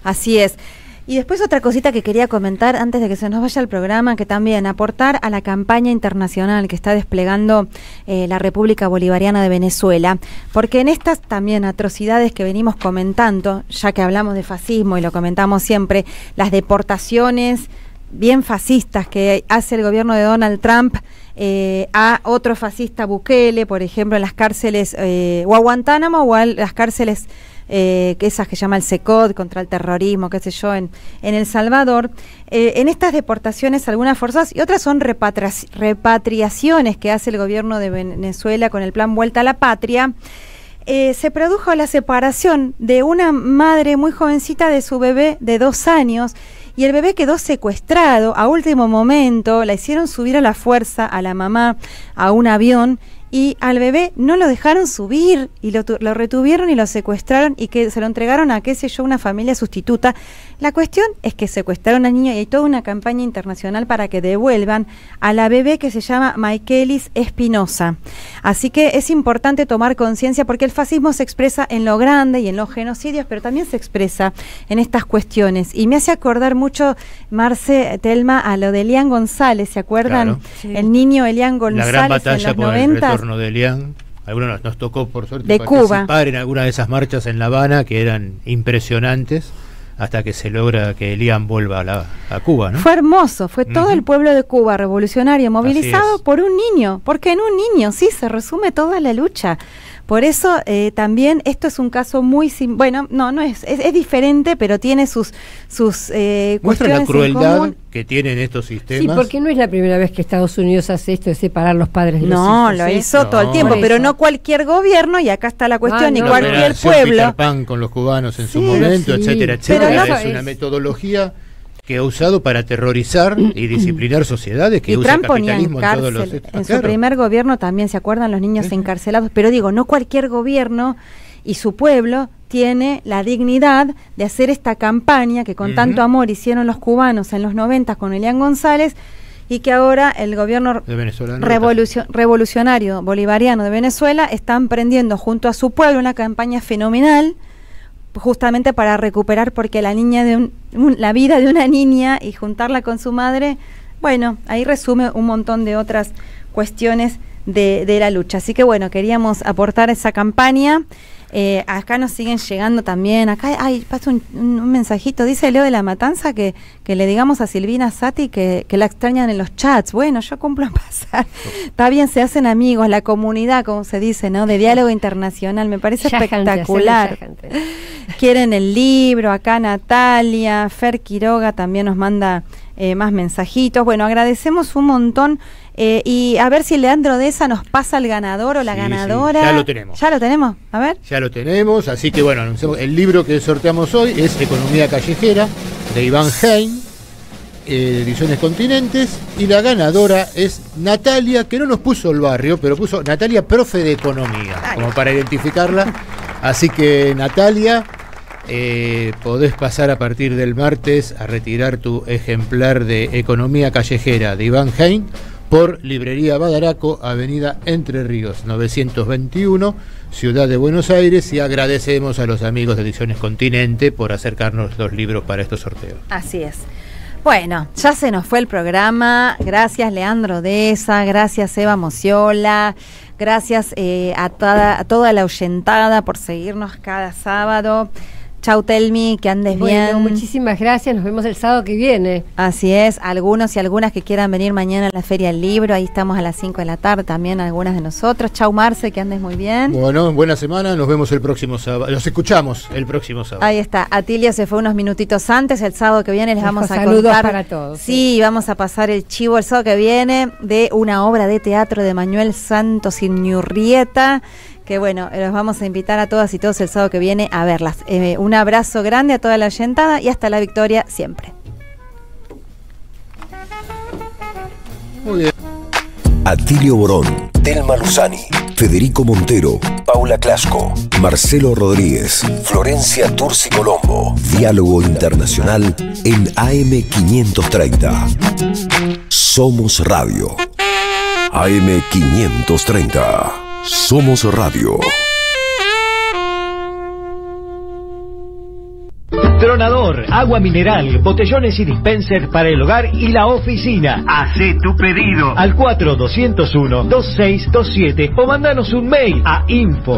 Así es. Y después otra cosita que quería comentar antes de que se nos vaya el programa, que también aportar a la campaña internacional que está desplegando la República Bolivariana de Venezuela, porque en estas también atrocidades que venimos comentando, ya que hablamos de fascismo y lo comentamos siempre, las deportaciones bien fascistas que hace el gobierno de Donald Trump a otro fascista, Bukele, por ejemplo, en las cárceles o a Guantánamo o a las cárceles esas que llama el SECOD contra el terrorismo, qué sé yo, en El Salvador. En estas deportaciones algunas forzadas y otras son repatriaciones que hace el gobierno de Venezuela con el plan Vuelta a la Patria. Se produjo la separación de una madre muy jovencita de su bebé de 2 años, y el bebé quedó secuestrado a último momento. La hicieron subir a la fuerza a la mamá a un avión, y al bebé no lo dejaron subir y lo retuvieron y lo secuestraron, y que se lo entregaron a, qué sé yo, una familia sustituta. La cuestión es que secuestraron al niño y hay toda una campaña internacional para que devuelvan a la bebé, que se llama Michaelis Espinosa. Así que es importante tomar conciencia, porque el fascismo se expresa en lo grande y en los genocidios, pero también se expresa en estas cuestiones. Y me hace acordar mucho, Marce, Telma, a lo de Elian González, ¿se acuerdan? Claro. Sí. El niño Elian González, la gran batalla en los 90. El retorno de Elian. Algunos nos tocó, por suerte, de participar Cuba en alguna de esas marchas en La Habana, que eran impresionantes, hasta que se logra que Elian vuelva a Cuba, ¿no? Fue hermoso, fue todo el pueblo de Cuba revolucionario movilizado por un niño, porque en un niño sí se resume toda la lucha. Por eso también esto es un caso muy bueno, no es diferente, pero tiene sus muestra la crueldad que tienen estos sistemas. Sí, porque no es la primera vez que Estados Unidos hace esto de separar los padres de los hijos. No, lo hizo todo el tiempo, pero no cualquier gobierno, y acá está la cuestión, ni cualquier pueblo. Peter Pan con los cubanos en su momento, etcétera, etcétera. Pero es una metodología que ha usado para aterrorizar y disciplinar sociedades, que usa el capitalismo en todos los... En su primer gobierno también, ¿se acuerdan? Los niños encarcelados, pero digo, no cualquier gobierno y su pueblo tiene la dignidad de hacer esta campaña que con tanto amor hicieron los cubanos en los 90 con Elian González, y que ahora el gobierno revolucionario bolivariano de Venezuela está emprendiendo junto a su pueblo una campaña fenomenal, justamente para recuperar, porque la vida de una niña y juntarla con su madre, bueno, ahí resume un montón de otras cuestiones de la lucha. Así que bueno, queríamos aportar esa campaña. Acá nos siguen llegando también, acá pasa un mensajito, dice Leo de la Matanza que le digamos a Silvina Sati que la extrañan en los chats. Bueno, yo cumplo a pasar. Está bien, se hacen amigos, la comunidad, como se dice, ¿no? De diálogo internacional, me parece espectacular. Quieren el libro, acá Natalia, Fer Quiroga también nos manda más mensajitos. Bueno, agradecemos un montón. Y a ver si Leandro Deza nos pasa el ganador o la ganadora. Sí, ya lo tenemos. Ya lo tenemos, a ver. Ya lo tenemos, así que bueno, anunciamos. El libro que sorteamos hoy es Economía Callejera, de Iván Hein, Ediciones Continentes, y la ganadora es Natalia, que no nos puso el barrio, pero puso Natalia, profe de Economía, como para identificarla. Así que Natalia, podés pasar a partir del martes a retirar tu ejemplar de Economía Callejera de Iván Hein por Librería Badaraco, Avenida Entre Ríos 921, Ciudad de Buenos Aires, y agradecemos a los amigos de Ediciones Continente por acercarnos los libros para estos sorteos. Así es. Bueno, ya se nos fue el programa. Gracias Leandro Deza, gracias Eva Mociola, gracias a toda la oyentada por seguirnos cada sábado. Chau Telmi, que andes bien. Muchísimas gracias, nos vemos el sábado que viene. Así es, algunos y algunas que quieran venir mañana a la Feria del Libro, ahí estamos a las 5 de la tarde también, algunas de nosotros. Chau Marce, que andes muy bien. Bueno, buena semana, nos vemos el próximo sábado, los escuchamos el próximo sábado. Ahí está, Atilia se fue unos minutitos antes, el sábado que viene les vamos a saludos contar. para todos. Sí, vamos a pasar el chivo el sábado que viene de una obra de teatro de Manuel Santos Inurrieta, que bueno, los vamos a invitar a todas y todos el sábado que viene a verlas. Un abrazo grande a toda la oyentada y hasta la victoria siempre. Muy bien. Atilio Borón, Telma Luzani, Federico Montero, Paula Clasco, Marcelo Rodríguez, Florencia Turci Colombo. Diálogo Internacional en AM530. Somos Radio. AM530. Somos Radio. Tronador, agua mineral, botellones y dispenser para el hogar y la oficina. Hacé tu pedido al 4201-2627 o mándanos un mail a info